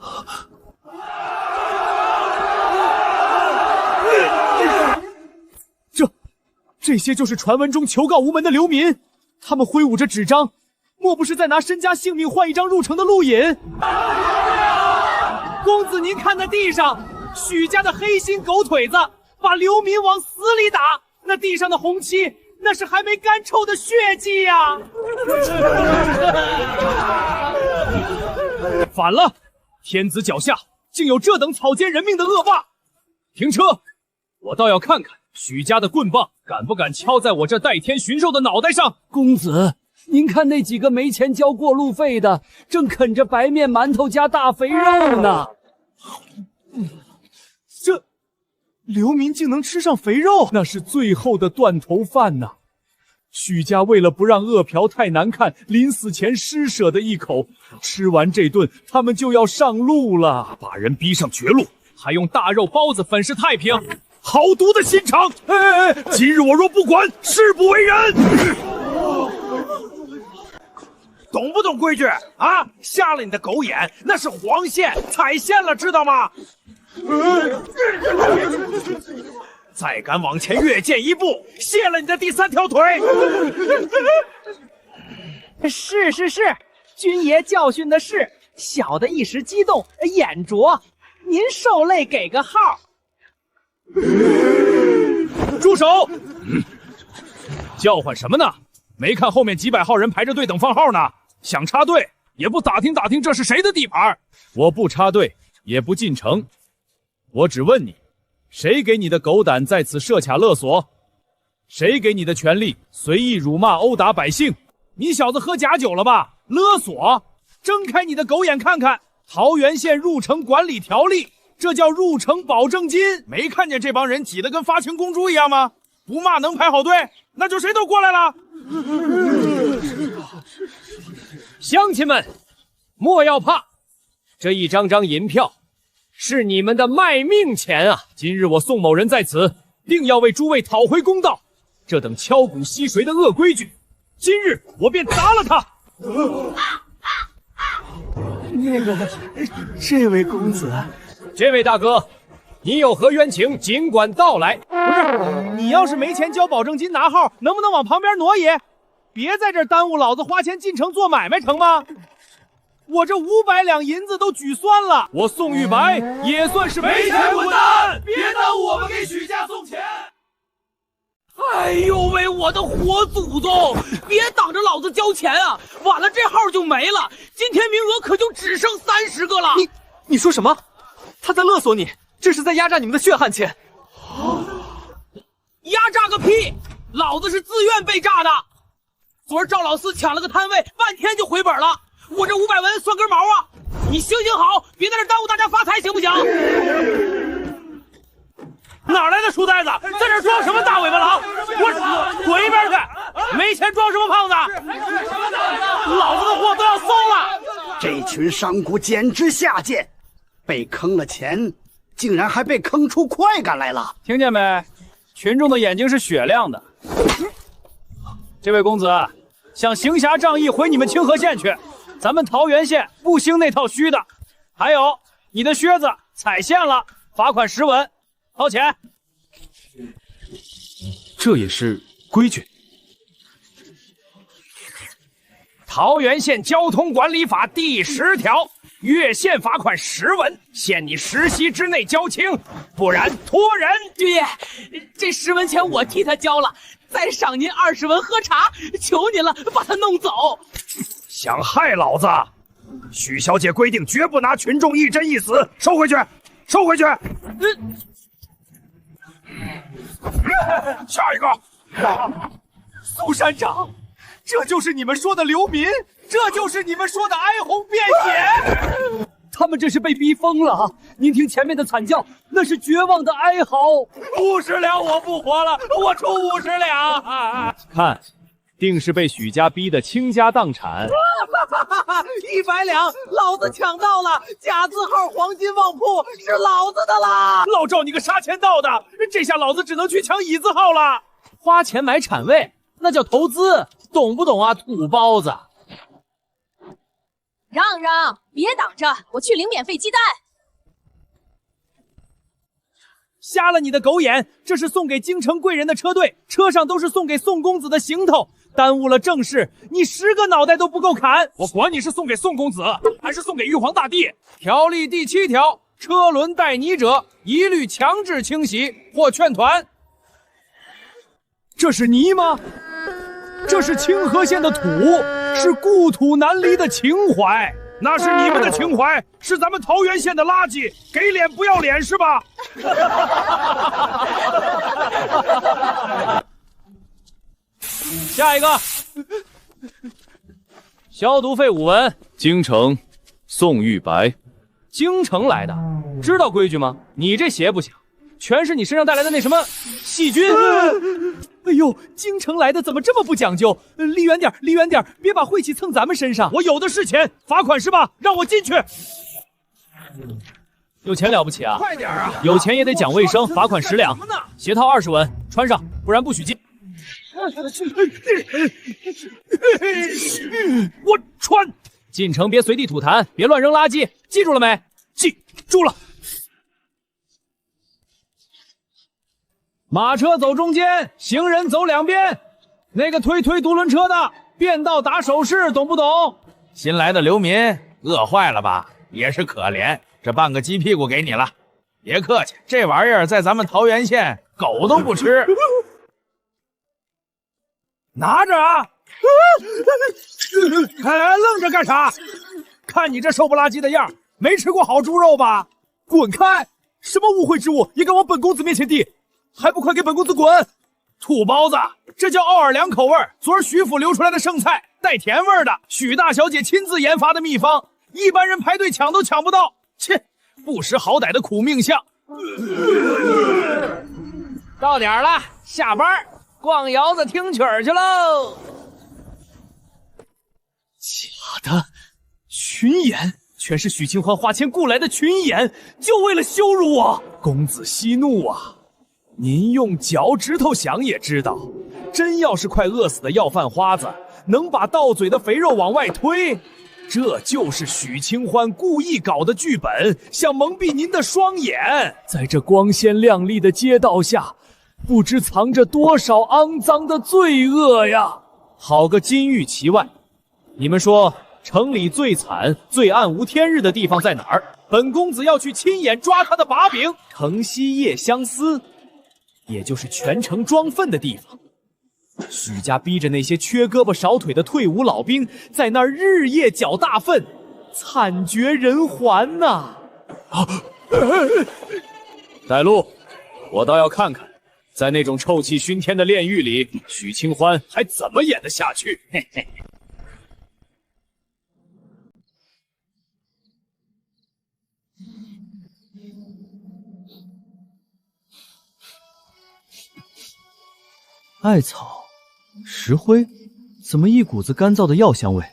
这些就是传闻中求告无门的流民，他们挥舞着纸张，莫不是在拿身家性命换一张入城的路引？公子，您看那地上，许家的黑心狗腿子把流民往死里打，那地上的红漆，那是还没干臭的血迹呀！反了，天子脚下竟有这等草菅人命的恶霸！停车，我倒要看看许家的棍棒敢不敢敲在我这代天巡肉的脑袋上！公子，您看那几个没钱交过路费的，正啃着白面馒头加大肥肉呢。这流民竟能吃上肥肉，那是最后的断头饭呐！许家为了不让饿殍太难看，临死前施舍的一口，吃完这顿，他们就要上路了，把人逼上绝路，还用大肉包子粉饰太平。好毒的心肠！今日我若不管，誓不为人！懂不懂规矩啊？瞎了你的狗眼，那是黄线，踩线了，知道吗？再敢往前越界一步，卸了你的第3条腿！是，君爷教训的是，小的一时激动，眼拙，您受累给个号。住手！叫唤什么呢？没看后面几百号人排着队等放号呢？想插队也不打听打听这是谁的地盘？我不插队，也不进城。我只问你，谁给你的狗胆在此设卡勒索？谁给你的权利随意辱骂殴打百姓？你小子喝假酒了吧？勒索！睁开你的狗眼看看，桃源县入城管理条例。这叫入城保证金，没看见这帮人挤得跟发情公猪一样吗？不骂能排好队？那就谁都过来了。乡亲们，莫要怕，这一张张银票是你们的卖命钱啊！今日我宋某人在此，定要为诸位讨回公道。这等敲骨吸髓的恶规矩，今日我便砸了他。这位公子。这位大哥，你有何冤情，尽管道来。不是，你要是没钱交保证金拿号，能不能往旁边挪移？别在这儿耽误老子花钱进城做买卖，成吗？我这500两银子都举酸了，我宋玉白也算是没钱滚蛋！别耽误我们给许家送钱！哎呦喂，我的活祖宗！别挡着老子交钱啊！晚了这号就没了，今天名额可就只剩30个了。你说什么？他在勒索你，这是在压榨你们的血汗钱。压榨个屁！老子是自愿被榨的。昨儿赵老四抢了个摊位，半天就回本了。我这500文算根毛啊！你行好，别在这耽误大家发财，行不行？哪来的书呆子，在这装什么大尾巴狼？我滚一边去！没钱装什么胖子？老子的货都要馊了！这群商贾简直下贱，被坑了钱，竟然还被坑出快感来了。听见没？群众的眼睛是雪亮的。这位公子，想行侠仗义回你们清河县去，咱们桃源县不兴那套虚的。还有，你的靴子踩线了，罚款10文，掏钱。这也是规矩。桃源县交通管理法第10条，越线罚款10文，限你10息之内交清，不然拖人。爹，这10文钱我替他交了，再赏您20文喝茶，求您了，把他弄走。想害老子？许小姐规定绝不拿群众一真一死，收回去，收回去。下一个，苏山长，这就是你们说的流民，这就是你们说的哀鸿遍野。他们这是被逼疯了！您听前面的惨叫，那是绝望的哀嚎。50两我不活了，我出50两。看，定是被许家逼得倾家荡产。100两，老子抢到了！甲字号黄金旺铺是老子的啦！老赵，你个杀钱道的，这下老子只能去抢乙字号了。花钱买产位，那叫投资，懂不懂啊，土包子？让让，别挡着，我去领免费鸡蛋。瞎了你的狗眼！这是送给京城贵人的车队，车上都是送给宋公子的行头，耽误了正事，你10个脑袋都不够砍！我管你是送给宋公子，还是送给玉皇大帝。条例第7条，车轮带泥者，一律强制清洗或劝团。这是泥吗？这是清河县的土，是故土难离的情怀。那是你们的情怀，是咱们桃源县的垃圾，给脸不要脸是吧？下一个，消毒费5文。京城，宋玉白。京城来的，知道规矩吗？你这邪不行，全是你身上带来的那什么细菌。哎呦，京城来的怎么这么不讲究？离远点，离远点，别把晦气蹭咱们身上。我有的是钱，罚款是吧？让我进去。有钱了不起啊？快点啊！有钱也得讲卫生，罚款10两，鞋套20文，穿上，不然不许进。我穿。进城别随地吐痰，别乱扔垃圾，记住了没？记住了。马车走中间，行人走两边。那个推独轮车的，变道打手势，懂不懂？新来的流民饿坏了吧？也是可怜，这半个鸡屁股给你了，别客气，这玩意儿在咱们桃源县狗都不吃。拿着啊！愣着干啥？看你这瘦不拉几的样，没吃过好猪肉吧？滚开！什么污秽之物也敢往本公子面前递，还不快给本公子滚！土包子，这叫奥尔良口味，昨儿徐府流出来的剩菜，带甜味的，许大小姐亲自研发的秘方，一般人排队抢都抢不到。切，不识好歹的苦命相！到点了，下班逛窑子听曲儿去喽。假的，群演，全是许清欢花钱雇来的群演，就为了羞辱我。公子息怒啊！您用脚趾头想也知道，真要是快饿死的要饭花子，能把到嘴的肥肉往外推，这就是许清欢故意搞的剧本，想蒙蔽您的双眼。在这光鲜亮丽的街道下，不知藏着多少肮脏的罪恶呀！好个金玉其外，你们说城里最惨、最暗无天日的地方在哪儿？本公子要去亲眼抓他的把柄。城西夜相思，也就是全城装粪的地方。许家逼着那些缺胳膊少腿的退伍老兵在那儿日夜搅大粪，惨绝人寰呐！带路，我倒要看看，在那种臭气熏天的炼狱里，许清欢还怎么演得下去？嘿嘿。艾草、石灰，怎么一股子干燥的药香味？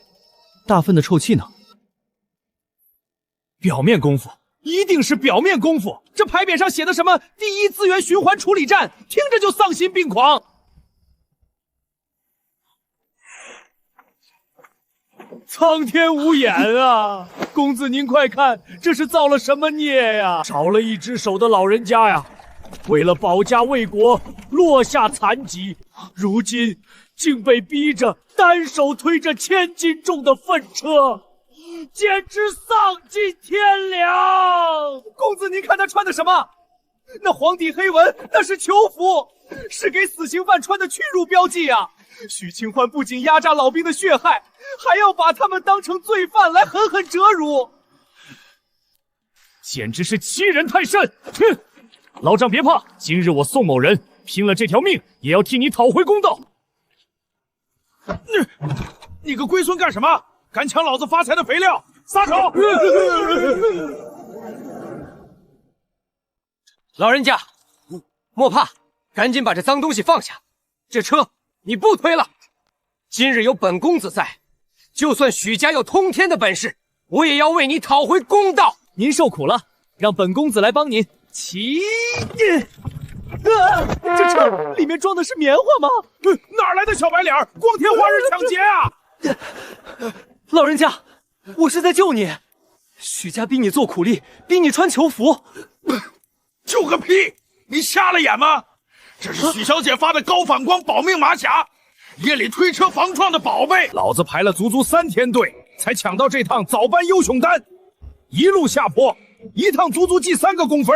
大粪的臭气呢？表面功夫，一定是表面功夫。这牌匾上写的什么“第一资源循环处理站”，听着就丧心病狂。苍天无眼啊！公子您快看，这是造了什么孽呀？少了一只手的老人家呀，为了保家卫国，落下残疾，如今竟被逼着单手推着1000斤重的粪车，简直丧尽天良！公子您看他穿的什么？那黄底黑纹，那是囚服，是给死刑犯穿的屈辱标记啊！许清欢不仅压榨老兵的血害，还要把他们当成罪犯来狠狠折辱，简直是欺人太甚！哼！老丈别怕，今日我宋某人拼了这条命，也要替你讨回公道。你个龟孙干什么？敢抢老子发财的肥料！撒手！老人家，莫怕，赶紧把这脏东西放下。这车你不推了。今日有本公子在，就算许家有通天的本事，我也要为你讨回公道。您受苦了，让本公子来帮您。骑！这车里面装的是棉花吗？哪来的小白脸？光天化日抢劫啊！老人家，我是在救你。许家逼你做苦力，逼你穿囚服。救个屁！你瞎了眼吗？这是许小姐发的高反光保命马甲，夜里推车防撞的宝贝。老子排了足足3天队，才抢到这趟早班优雄单，一路下坡，一趟足足记3个公分。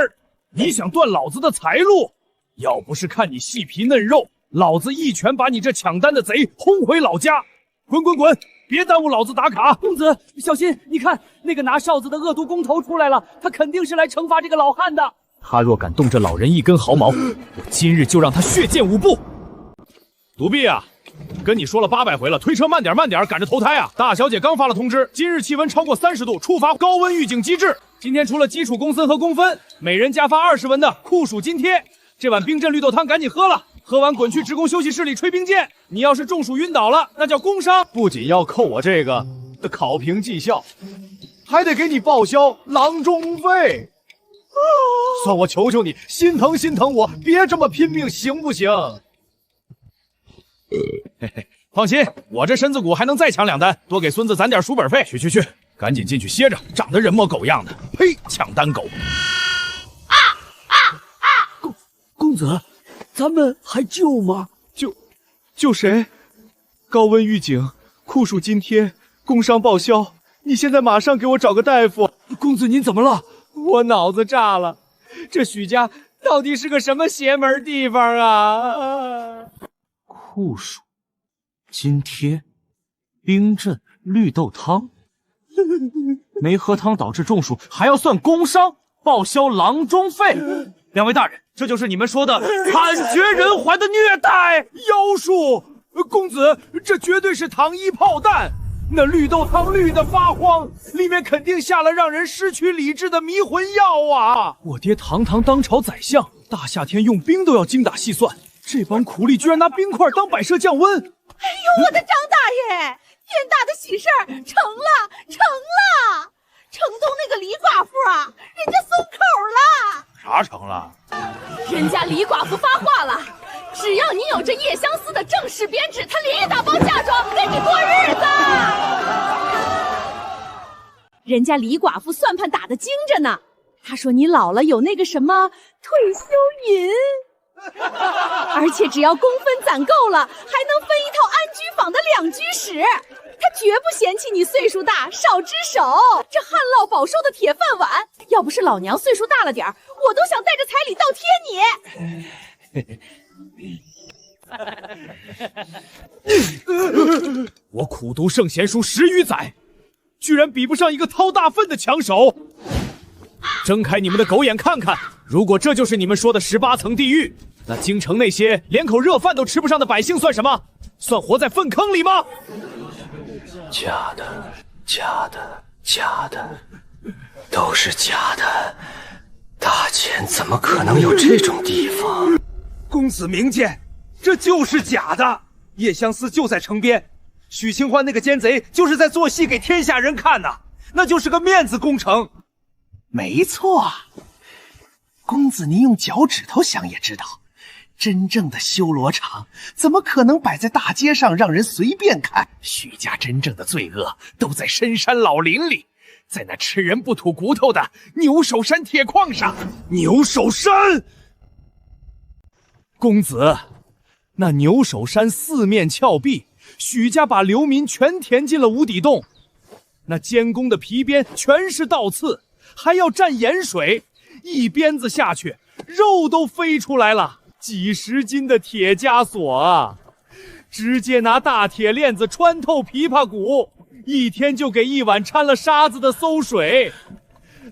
你想断老子的财路？要不是看你细皮嫩肉，老子一拳把你这抢单的贼轰回老家！滚滚滚！别耽误老子打卡！公子小心，你看那个拿哨子的恶毒工头出来了，他肯定是来惩罚这个老汉的。他若敢动这老人一根毫毛，我今日就让他血溅5步。独臂啊，跟你说了800回了，推车慢点慢点，赶着投胎啊！大小姐刚发了通知，今日气温超过30度，触发高温预警机制。今天除了基础工资和工分，每人加发20文的酷暑津贴。这碗冰镇绿豆汤赶紧喝了，喝完滚去职工休息室里吹冰剑。你要是中暑晕倒了，那叫工伤，不仅要扣我这个的考评绩效，还得给你报销郎中费。算我求求你，心疼心疼我，别这么拼命，行不行？嘿嘿，放心，我这身子骨还能再抢2单，多给孙子攒点书本费。去，赶紧进去歇着，长得人模狗样的，呸！抢单狗！公子，咱们还救吗？救谁？高温预警，酷暑津贴，工伤报销。你现在马上给我找个大夫。公子您怎么了？我脑子炸了，这许家到底是个什么邪门地方啊？酷暑津贴，冰镇绿豆汤，没喝汤导致中暑，还要算工伤，报销郎中费。两位大人，这就是你们说的惨绝人寰的虐待妖术！公子，这绝对是糖衣炮弹。那绿豆汤绿的发慌，里面肯定下了让人失去理智的迷魂药啊！我爹堂堂当朝宰相，大夏天用冰都要精打细算，这帮苦力居然拿冰块当摆设降温！哎呦，我的张大人，天大的喜事儿成了！城东那个李寡妇啊，人家松口了。啥成了？人家李寡妇发话了，只要你有这叶相思的正式编制，她连夜打包嫁妆跟你过日子。人家李寡妇算盘打得精着呢，她说你老了有那个什么退休银，而且只要工分攒够了，还能分一套安居坊的2居室。他绝不嫌弃你岁数大少只手，这旱涝保收的铁饭碗，要不是老娘岁数大了点儿，我都想带着彩礼倒贴你。我苦读圣贤书10余载，居然比不上一个掏大粪的抢手。睁开你们的狗眼看看，如果这就是你们说的18层地狱，那京城那些连口热饭都吃不上的百姓算什么？算活在粪坑里吗？假的，都是假的。大钱怎么可能有这种地方？公子明鉴，这就是假的。叶相思就在城边，许清欢那个奸贼就是在做戏给天下人看呐，那就是个面子工程。没错，公子您用脚趾头想也知道，真正的修罗场怎么可能摆在大街上让人随便看？许家真正的罪恶都在深山老林里，在那吃人不吐骨头的牛首山铁矿上。牛首山，公子，那牛首山四面峭壁，许家把流民全填进了无底洞，那监工的皮鞭全是倒刺，还要蘸盐水，一鞭子下去，肉都飞出来了，几十斤的铁枷锁啊！直接拿大铁链子穿透琵琶骨，一天就给一碗掺了沙子的馊水，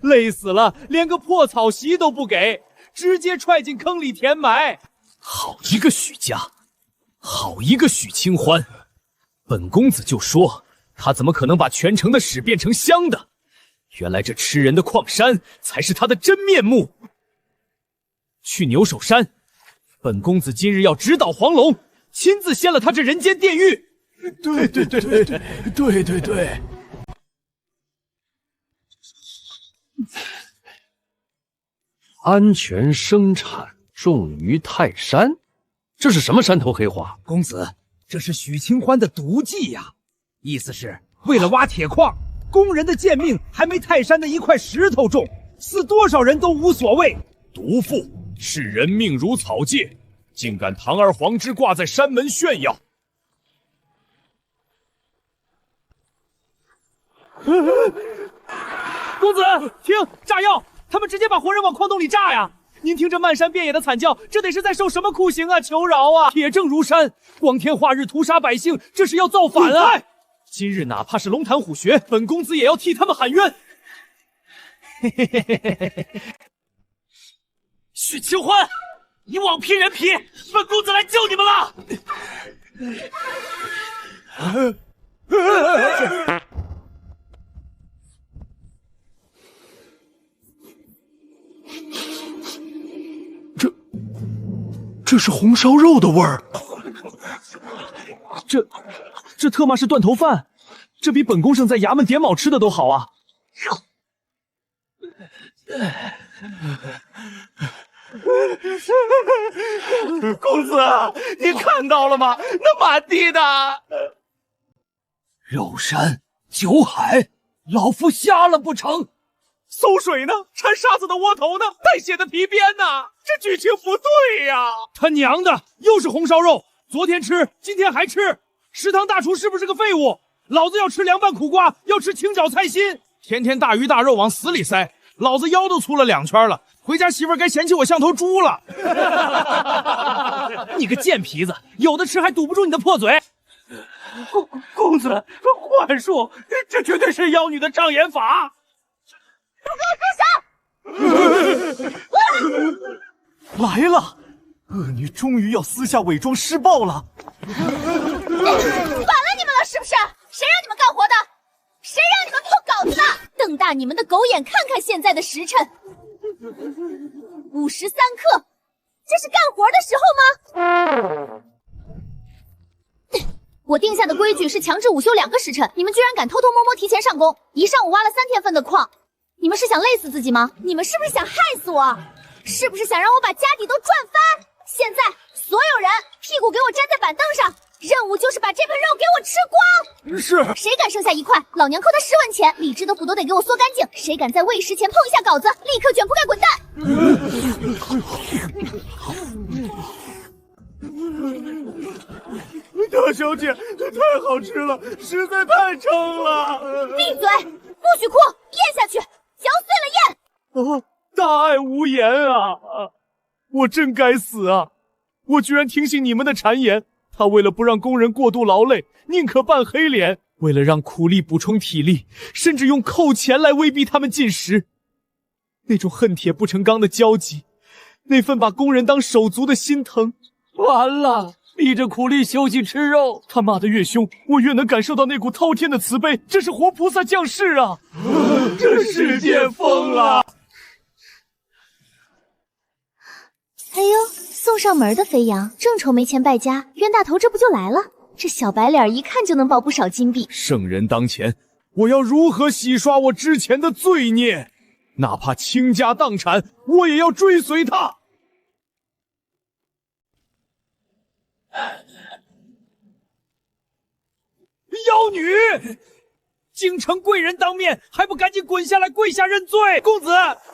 累死了，连个破草席都不给，直接踹进坑里填埋。好一个许家，好一个许清欢！本公子就说，他怎么可能把全城的屎变成香的？原来这吃人的矿山才是他的真面目。去牛首山，本公子今日要直捣黄龙，亲自掀了他这人间电狱。对。安全生产重于泰山，这是什么山头黑话？公子，这是许清欢的毒计呀！意思是为了挖铁矿，工人的贱命还没泰山的一块石头重，死多少人都无所谓。毒妇视人命如草芥，竟敢堂而皇之挂在山门炫耀。公子，停！炸药！他们直接把活人往矿洞里炸呀！您听这漫山遍野的惨叫，这得是在受什么酷刑啊！求饶啊！铁证如山，光天化日屠杀百姓，这是要造反啊！今日哪怕是龙潭虎穴，本公子也要替他们喊冤！许清欢，你枉披人皮，本公子来救你们了！这是红烧肉的味儿。这特么是断头饭，这比本公生在衙门点卯吃的都好啊！公子，你看到了吗？那满地的肉山酒海，老夫瞎了不成？馊水呢？掺沙子的窝头呢？带血的皮鞭呢？这剧情不对呀！他娘的，又是红烧肉！昨天吃，今天还吃，食堂大厨是不是个废物？老子要吃凉拌苦瓜，要吃清炒菜心，天天大鱼大肉往死里塞，老子腰都粗了2圈了。回家媳妇该嫌弃我像头猪了。你个贱皮子，有的吃还堵不住你的破嘴！公子，幻术，这绝对是妖女的障眼法！给我住手！来了，恶女终于要私下伪装施暴了。反了你们了是不是？谁让你们干活的？谁让你们破稿子的？瞪大你们的狗眼，看看现在的时辰，53刻，这是干活的时候吗？我定下的规矩是强制午休2个时辰，你们居然敢偷偷摸摸提前上工，一上午挖了3天份的矿，你们是想累死自己吗？你们是不是想害死我？是不是想让我把家底都赚翻？现在所有人屁股给我粘在板凳上，任务就是把这盆肉给我吃光。是，谁敢剩下1块，老娘扣他10文钱，理智的补都得给我缩干净。谁敢在喂食前碰一下稿子，立刻卷铺盖滚蛋。大小姐，这太好吃了，实在太撑了。闭嘴，不许哭，咽下去，嚼碎了咽。大爱无言啊！我真该死啊！我居然听信你们的谗言。他为了不让工人过度劳累，宁可扮黑脸；为了让苦力补充体力，甚至用扣钱来威逼他们进食。那种恨铁不成钢的焦急，那份把工人当手足的心疼，完了！逼着苦力休息吃肉，他骂得越凶，我越能感受到那股滔天的慈悲。这是活菩萨降世啊！这世界疯了！哎呦，送上门的肥羊，正愁没钱败家，冤大头这不就来了？这小白脸一看就能抱不少金币。圣人当前，我要如何洗刷我之前的罪孽？哪怕倾家荡产，我也要追随他。妖女！京城贵人当面，还不赶紧滚下来跪下认罪！公子，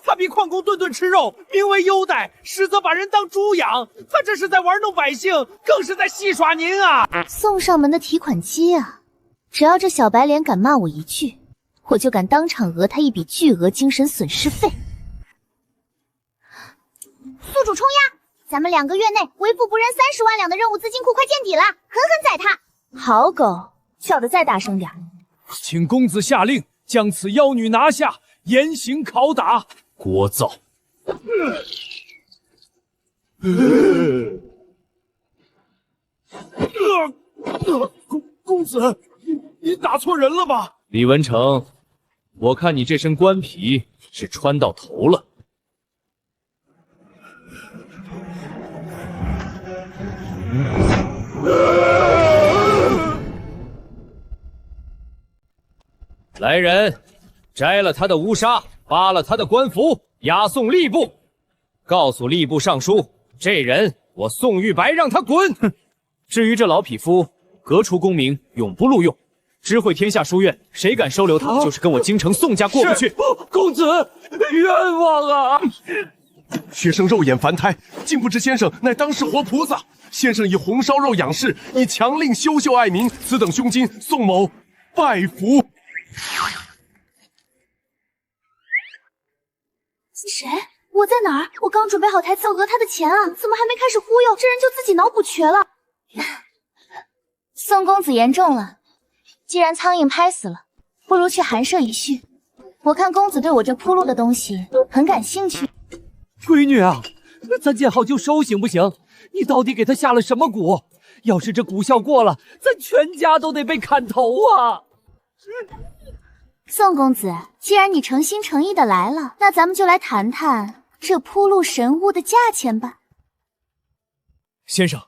他比矿工顿顿吃肉，名为优待，实则把人当猪养。他这是在玩弄百姓，更是在戏耍您啊！送上门的提款机啊！只要这小白脸敢骂我一句，我就敢当场讹他一笔巨额精神损失费。宿主冲呀！咱们2个月内为富不仁30万两的任务资金库快见底了，狠狠宰他！好狗，叫得再大声点。请公子下令将此妖女拿下，严刑拷打。聒噪！公子，你打错人了吧？李文成，我看你这身官皮是穿到头了。来人，摘了他的乌纱，扒了他的官服，押送吏部。告诉吏部尚书，这人我宋玉白让他滚。哼！至于这老匹夫，革除功名，永不录用。知会天下书院，谁敢收留他，就是跟我京城宋家过不去。公子，冤枉啊！学生肉眼凡胎，竟不知先生乃当世活菩萨。先生以红烧肉养士，以强令羞羞爱民，此等胸襟，宋某拜服。谁？我在哪儿？我刚准备好台词讹他的钱啊，怎么还没开始忽悠，这人就自己脑补瘸了？宋公子言重了，既然苍蝇拍死了，不如去寒舍一叙。我看公子对我这铺路的东西很感兴趣。闺女啊，咱见好就收行不行？你到底给他下了什么蛊？要是这蛊效过了，咱全家都得被砍头啊！宋公子，既然你诚心诚意的来了，那咱们就来谈谈这铺路神物的价钱吧。先生，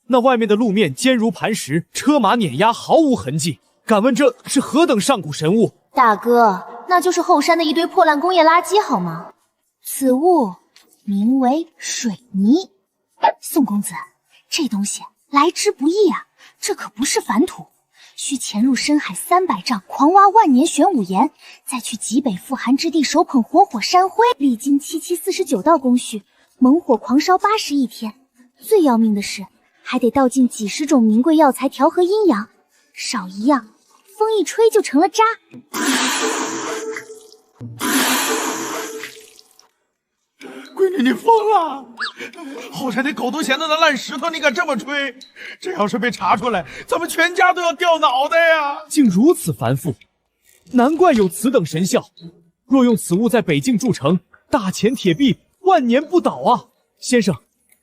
那外面的路面坚如磐石，车马碾压毫无痕迹，敢问这是何等上古神物？大哥，那就是后山的一堆破烂工业垃圾好吗？此物名为水泥。宋公子，这东西来之不易啊，这可不是凡土，需潜入深海300丈，狂挖万年玄武岩，再去极北富寒之地手捧活火山灰，历经7749道工序，猛火狂烧81天。最要命的是，还得倒进几十种名贵药材调和阴阳，少一样，风一吹就成了渣。闺女，你疯了！后山那狗都嫌的那烂石头，你敢这么吹？这要是被查出来，咱们全家都要掉脑袋呀！竟如此繁复，难怪有此等神效。若用此物在北境铸成，大钱铁币万年不倒啊！先生，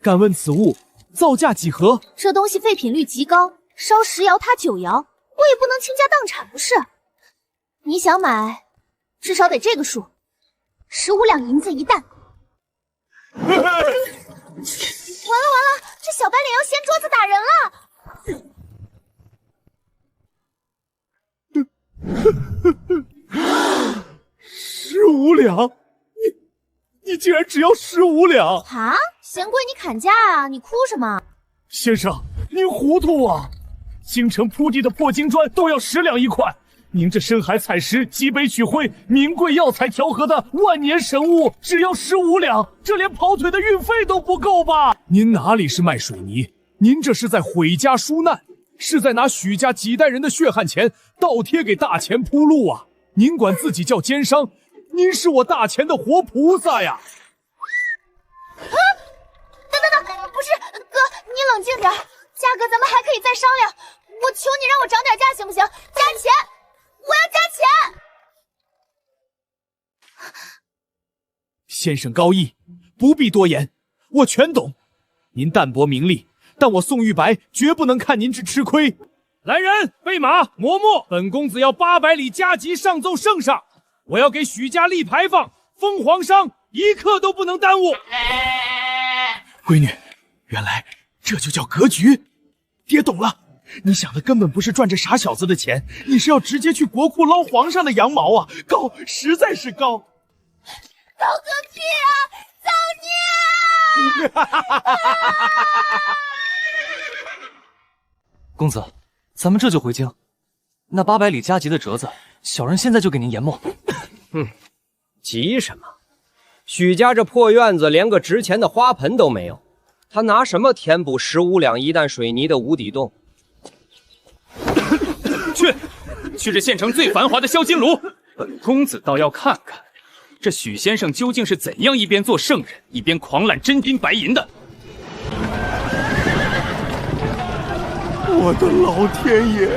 敢问此物造价几何？这东西废品率极高，烧10窑塌9窑，我也不能倾家荡产不是？你想买，至少得这个数，15两银子一担。完了完了，这小白脸要掀桌子打人了！15两，你竟然只要15两啊！嫌贵你砍价啊！你哭什么？先生，您糊涂啊！京城铺地的破金砖都要10两一块。您这深海采石、极北取灰、名贵药材调和的万年神物，只要15两，这连跑腿的运费都不够吧？您哪里是卖水泥？您这是在毁家纾难，是在拿许家几代人的血汗钱倒贴给大钱铺路啊！您管自己叫奸商，您是我大钱的活菩萨呀！啊！等，不是，哥，你冷静点，价格咱们还可以再商量。我求你让我涨点价行不行？加钱！我要加钱！先生高义，不必多言，我全懂。您淡泊名利，但我宋玉白绝不能看您之吃亏。来人，备马，磨墨，本公子要800里加急上奏圣上，我要给许家立牌坊，封皇商，一刻都不能耽误。闺女，原来这就叫格局。爹懂了。你想的根本不是赚这傻小子的钱，你是要直接去国库捞皇上的羊毛啊！高，实在是高。搞个屁啊！造孽！公子，咱们这就回京。那800里加急的折子，小人现在就给您研墨。急什么？许家这破院子连个值钱的花盆都没有，他拿什么填补15两一担水泥的无底洞？去这县城最繁华的销金炉，本公子倒要看看，这许先生究竟是怎样一边做圣人，一边狂揽真金白银的。我的老天爷！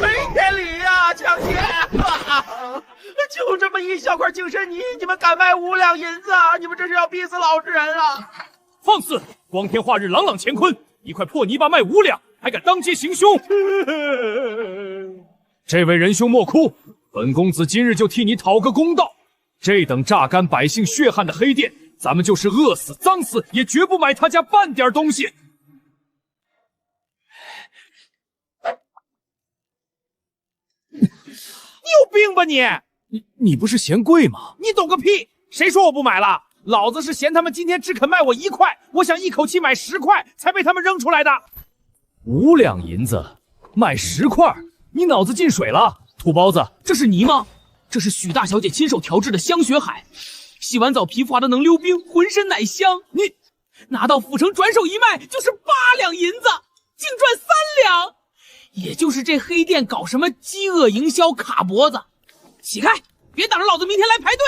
没天理呀，抢劫！就这么一小块净身泥，你们敢卖5两银子？你们这是要逼死老实人啊！放肆！光天化日，朗朗乾坤，一块破泥巴卖5两，还敢当街行凶！这位仁兄莫哭，本公子今日就替你讨个公道。这等榨干百姓血汗的黑店，咱们就是饿死、脏死，也绝不买他家半点东西。你有病吧你？你不是嫌贵吗？你懂个屁！谁说我不买了？老子是嫌他们今天只肯卖我1块，我想一口气买10块，才被他们扔出来的。 5两银子卖10块，你脑子进水了？土包子，这是泥吗？这是许大小姐亲手调制的香雪海，洗完澡皮肤滑的能溜冰，浑身奶香。你拿到府城转手一卖就是8两银子，净赚3两。也就是这黑店搞什么饥饿营销卡脖子，起开，别挡着老子明天来排队。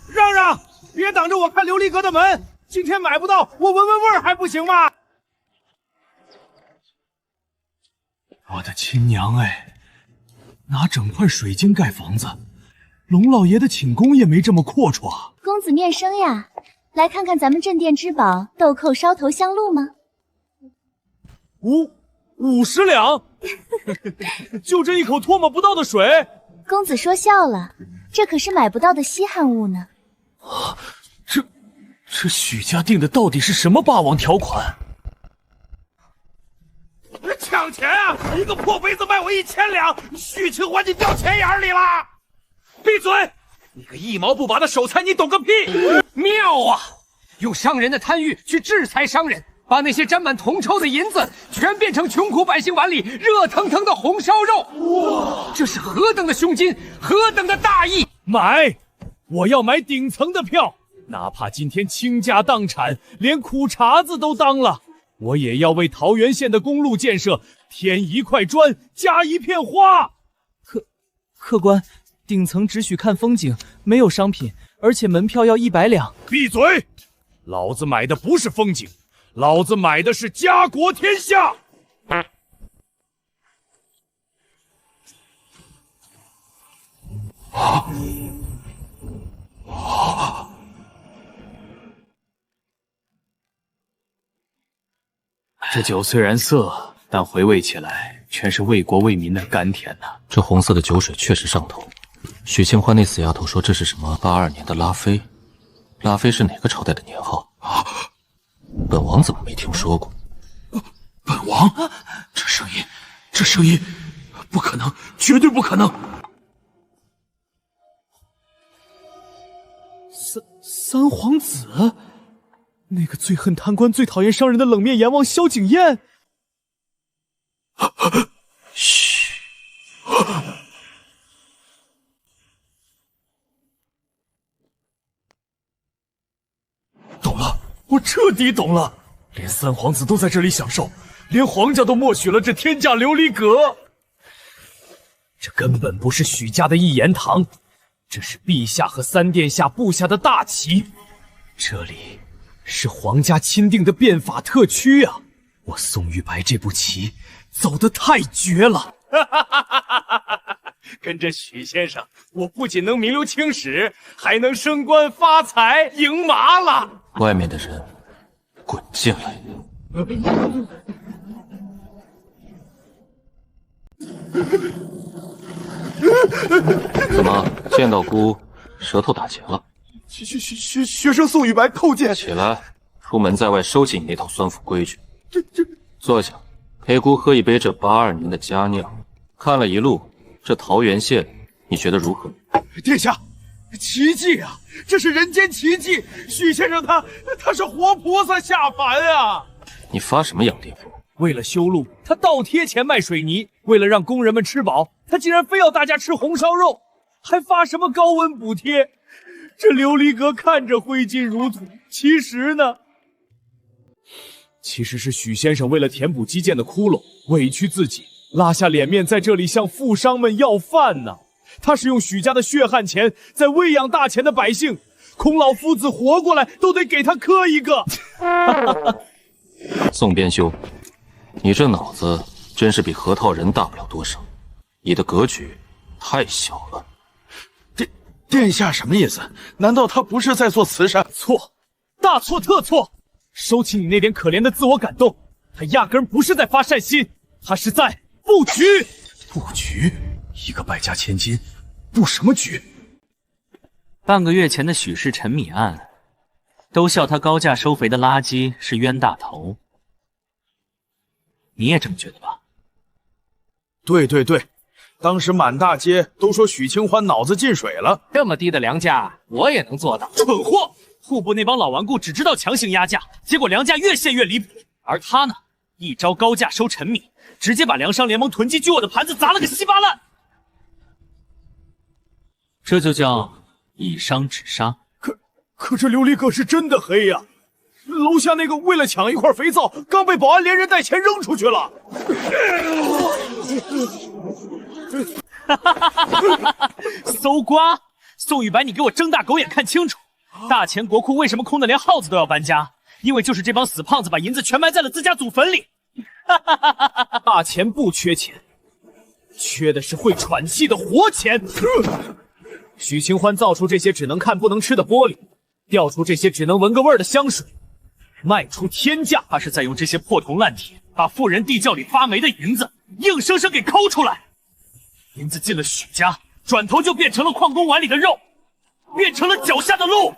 让让，别挡着我看琉璃阁的门！今天买不到，我闻闻味儿还不行吗？我的亲娘哎，拿整块水晶盖房子，龙老爷的寝宫也没这么阔绰啊！公子面生呀，来看看咱们镇店之宝豆蔻烧头香露吗？50两，就这一口唾沫不到的水。公子说笑了，这可是买不到的稀罕物呢。啊，这许家定的到底是什么霸王条款？抢钱啊！一个破杯子卖我1000两，许清欢你掉钱眼里了！闭嘴！你个一毛不拔的手残，你懂个屁！妙啊！用商人的贪欲去制裁商人，把那些沾满铜臭的银子全变成穷苦百姓碗里热腾腾的红烧肉。哇，这是何等的胸襟，何等的大义！买！我要买顶层的票，哪怕今天倾家荡产，连苦茬子都当了，我也要为桃源县的公路建设添1块砖，加1片花。客官，顶层只许看风景，没有商品，而且门票要100两。闭嘴！老子买的不是风景，老子买的是家国天下。这酒虽然涩，但回味起来全是为国为民的甘甜呐。这红色的酒水确实上头。许清欢那死丫头说这是什么82年的拉菲，拉菲是哪个朝代的年号啊？本王怎么没听说过？本王，这声音，不可能，绝对不可能！三皇子，那个最恨贪官、最讨厌商人的冷面阎王萧景焱。嘘。懂了，我彻底懂了。连三皇子都在这里享受，连皇家都默许了这天价琉璃阁。这根本不是许家的一言堂，这是陛下和3殿下布下的大棋。这里是皇家钦定的变法特区啊！我宋玉白这步棋走得太绝了。跟着许先生，我不仅能名留青史，还能升官发财，赢麻了。外面的人滚进来！怎么见到姑舌头打结了？学生宋玉白叩见。起来！出门在外收紧你那套酸腐规矩。坐下，陪姑喝一杯这82年的佳酿。看了一路，这桃源县你觉得如何？殿下，奇迹啊！这是人间奇迹！许先生他是活菩萨下凡啊！你发什么羊癫疯？为了修路，他倒贴钱卖水泥；为了让工人们吃饱，他竟然非要大家吃红烧肉，还发什么高温补贴？这琉璃阁看着挥金如土，其实是许先生为了填补基建的窟窿，委屈自己，拉下脸面在这里向富商们要饭呢。他是用许家的血汗钱在喂养大钱的百姓，孔老夫子活过来都得给他磕一个。宋边修，你这脑子真是比核桃仁大不了多少，你的格局太小了。殿下什么意思？难道他不是在做慈善？错，大错特错！收起你那点可怜的自我感动，他压根不是在发善心，他是在布局。布局？一个败家千金，布什么局？半个月前的许氏陈米案，都笑他高价收肥的垃圾是冤大头。你也这么觉得吧？对，当时满大街都说许清欢脑子进水了。这么低的粮价，我也能做到。蠢货！户部那帮老顽固只知道强行压价，结果粮价越陷越离谱。而他呢，一招高价收陈米，直接把粮商联盟囤积巨鳄的盘子砸了个稀巴烂。这就叫以商止杀。可这琉璃阁是真的黑呀！楼下那个为了抢一块肥皂，刚被保安连人带钱扔出去了。搜刮！宋玉白，你给我睁大狗眼看清楚！大钱国库为什么空的连耗子都要搬家？因为就是这帮死胖子把银子全埋在了自家祖坟里。大钱不缺钱，缺的是会喘气的活钱。许清欢造出这些只能看不能吃的玻璃，调出这些只能闻个味儿的香水，卖出天价。他是在用这些破铜烂铁，把富人地窖里发霉的银子硬生生给抠出来。银子进了许家，转头就变成了矿工碗里的肉，变成了脚下的路。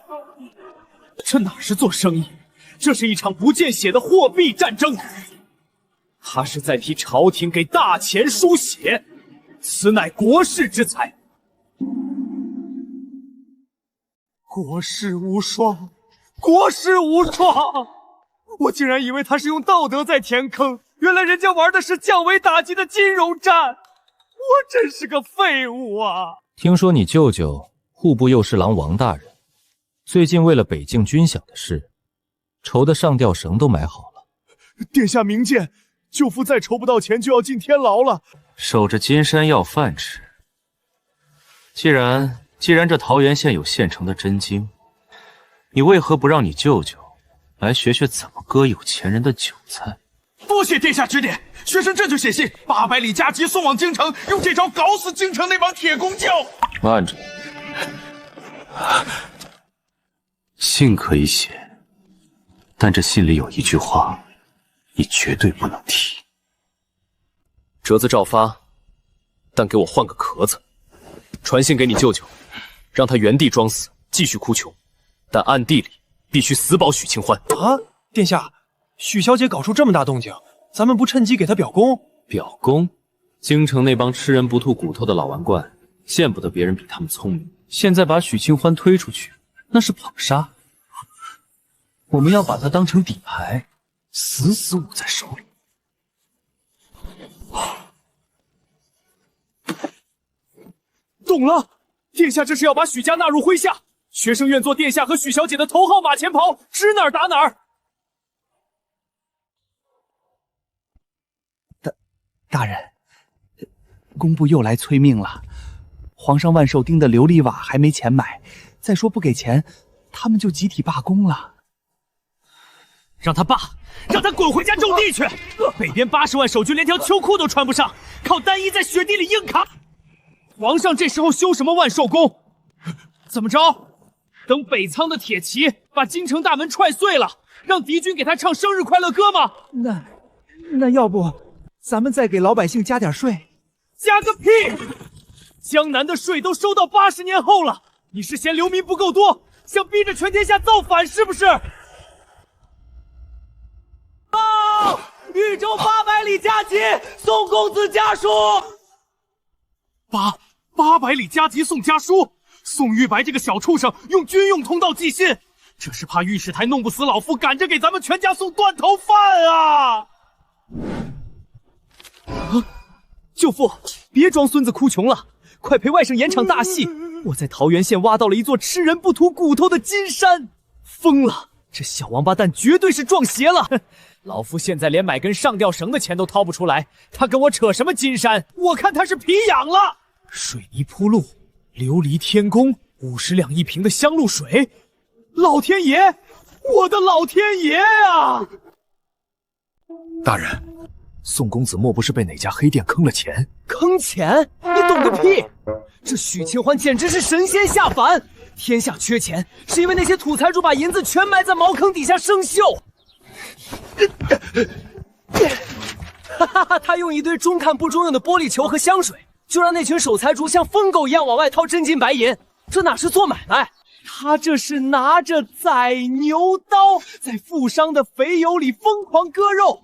这哪是做生意，这是一场不见血的货币战争。他是在替朝廷给大钱输血，此乃国士之才。国士无双，国士无双！我竟然以为他是用道德在填坑，原来人家玩的是降维打击的金融战。我真是个废物啊！听说你舅舅户部右侍郎王大人，最近为了北境军饷的事，筹的上吊绳都买好了。殿下明鉴，舅父再筹不到钱就要进天牢了。守着金山要饭吃。既然这桃源县有现成的真经，你为何不让你舅舅来学学怎么割有钱人的韭菜？多谢殿下指点，学生这就写信800里加急送往京城，用这招搞死京城那帮铁公教。慢着，信可以写，但这信里有一句话，你绝对不能提。折子照发，但给我换个壳子。传信给你舅舅，让他原地装死，继续哭穷，但暗地里必须死保许清欢。啊，殿下，许小姐搞出这么大动静，咱们不趁机给她表功？表功？京城那帮吃人不吐骨头的老顽冠，见不得别人比他们聪明。现在把许清欢推出去，那是捧杀。我们要把他当成底牌，死死捂在手里。懂了，殿下这是要把许家纳入麾下，学生愿做殿下和许小姐的头号马前炮，指哪儿打哪儿。大人，工部又来催命了，皇上万寿町的琉璃瓦还没钱买，再说不给钱，他们就集体罢工了。让他罢，让他滚回家种地去。北边80万守军连条秋裤都穿不上，靠单衣在雪地里硬扛。皇上这时候修什么万寿宫？怎么着？等北仓的铁骑把京城大门踹碎了，让敌军给他唱生日快乐歌吗？那要不咱们再给老百姓加点税？加个屁！江南的税都收到80年后了，你是嫌流民不够多，想逼着全天下造反是不是？豫州800里加急，宋公子家书。800里加急送家书，宋玉白这个小畜生用军用通道寄信，这是怕御史台弄不死老夫，赶着给咱们全家送断头饭啊！舅父，别装孙子哭穷了，快陪外甥演场大戏。我在桃源县挖到了一座吃人不吐骨头的金山，疯了！这小王八蛋绝对是撞邪了。老夫现在连买根上吊绳的钱都掏不出来，他跟我扯什么金山？我看他是皮痒了。水泥铺路，琉璃天宫，50两1瓶的香露水。老天爷，我的老天爷啊！大人，宋公子莫不是被哪家黑店坑了钱？坑钱？你懂个屁！这许清欢简直是神仙下凡，天下缺钱是因为那些土财主把银子全埋在茅坑底下生锈。他用一堆中看不中用的玻璃球和香水，就让那群守财主像疯狗一样往外掏真金白银，这哪是做买卖？他这是拿着宰牛刀，在富商的肥油里疯狂割肉，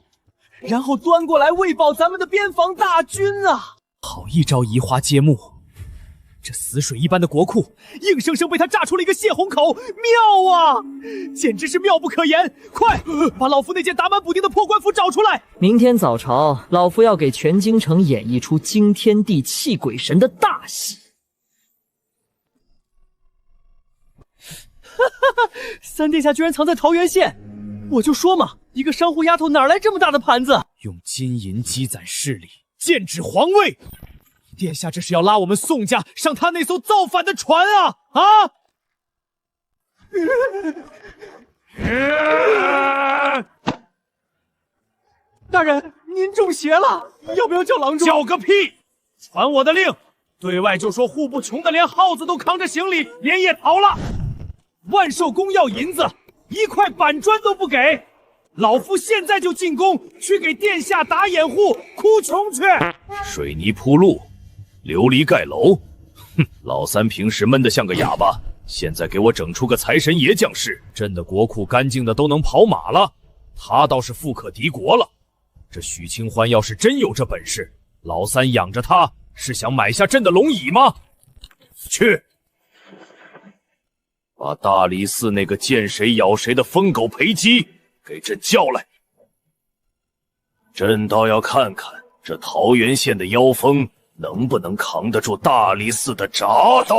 然后端过来喂饱咱们的边防大军啊！好一招移花接木，这死水一般的国库，硬生生被他炸出了一个泄洪口，妙啊！简直是妙不可言！快把老夫那件打满补丁的破官服找出来！明天早朝，老夫要给全京城演绎出惊天地泣鬼神的大戏。三殿下居然藏在桃源县，我就说嘛，一个商户丫头哪来这么大的盘子？用金银积攒势力，剑指皇位。殿下这是要拉我们宋家上他那艘造反的船啊！大人，您中邪了，要不要叫郎中？叫个屁！传我的令，对外就说户部穷得连耗子都扛着行李连夜逃了。万寿宫要银子，1块板砖都不给。老夫现在就进宫去给殿下打掩护，哭穷去。水泥铺路，琉璃盖楼，哼，老三平时闷得像个哑巴，现在给我整出个财神爷降世，朕的国库干净的都能跑马了，他倒是富可敌国了。这许清欢要是真有这本事，老三养着他是想买下朕的龙椅吗？去，把大理寺那个见谁咬谁的疯狗裴基给朕叫来，朕倒要看看这桃源县的妖风能不能扛得住大理寺的铡刀。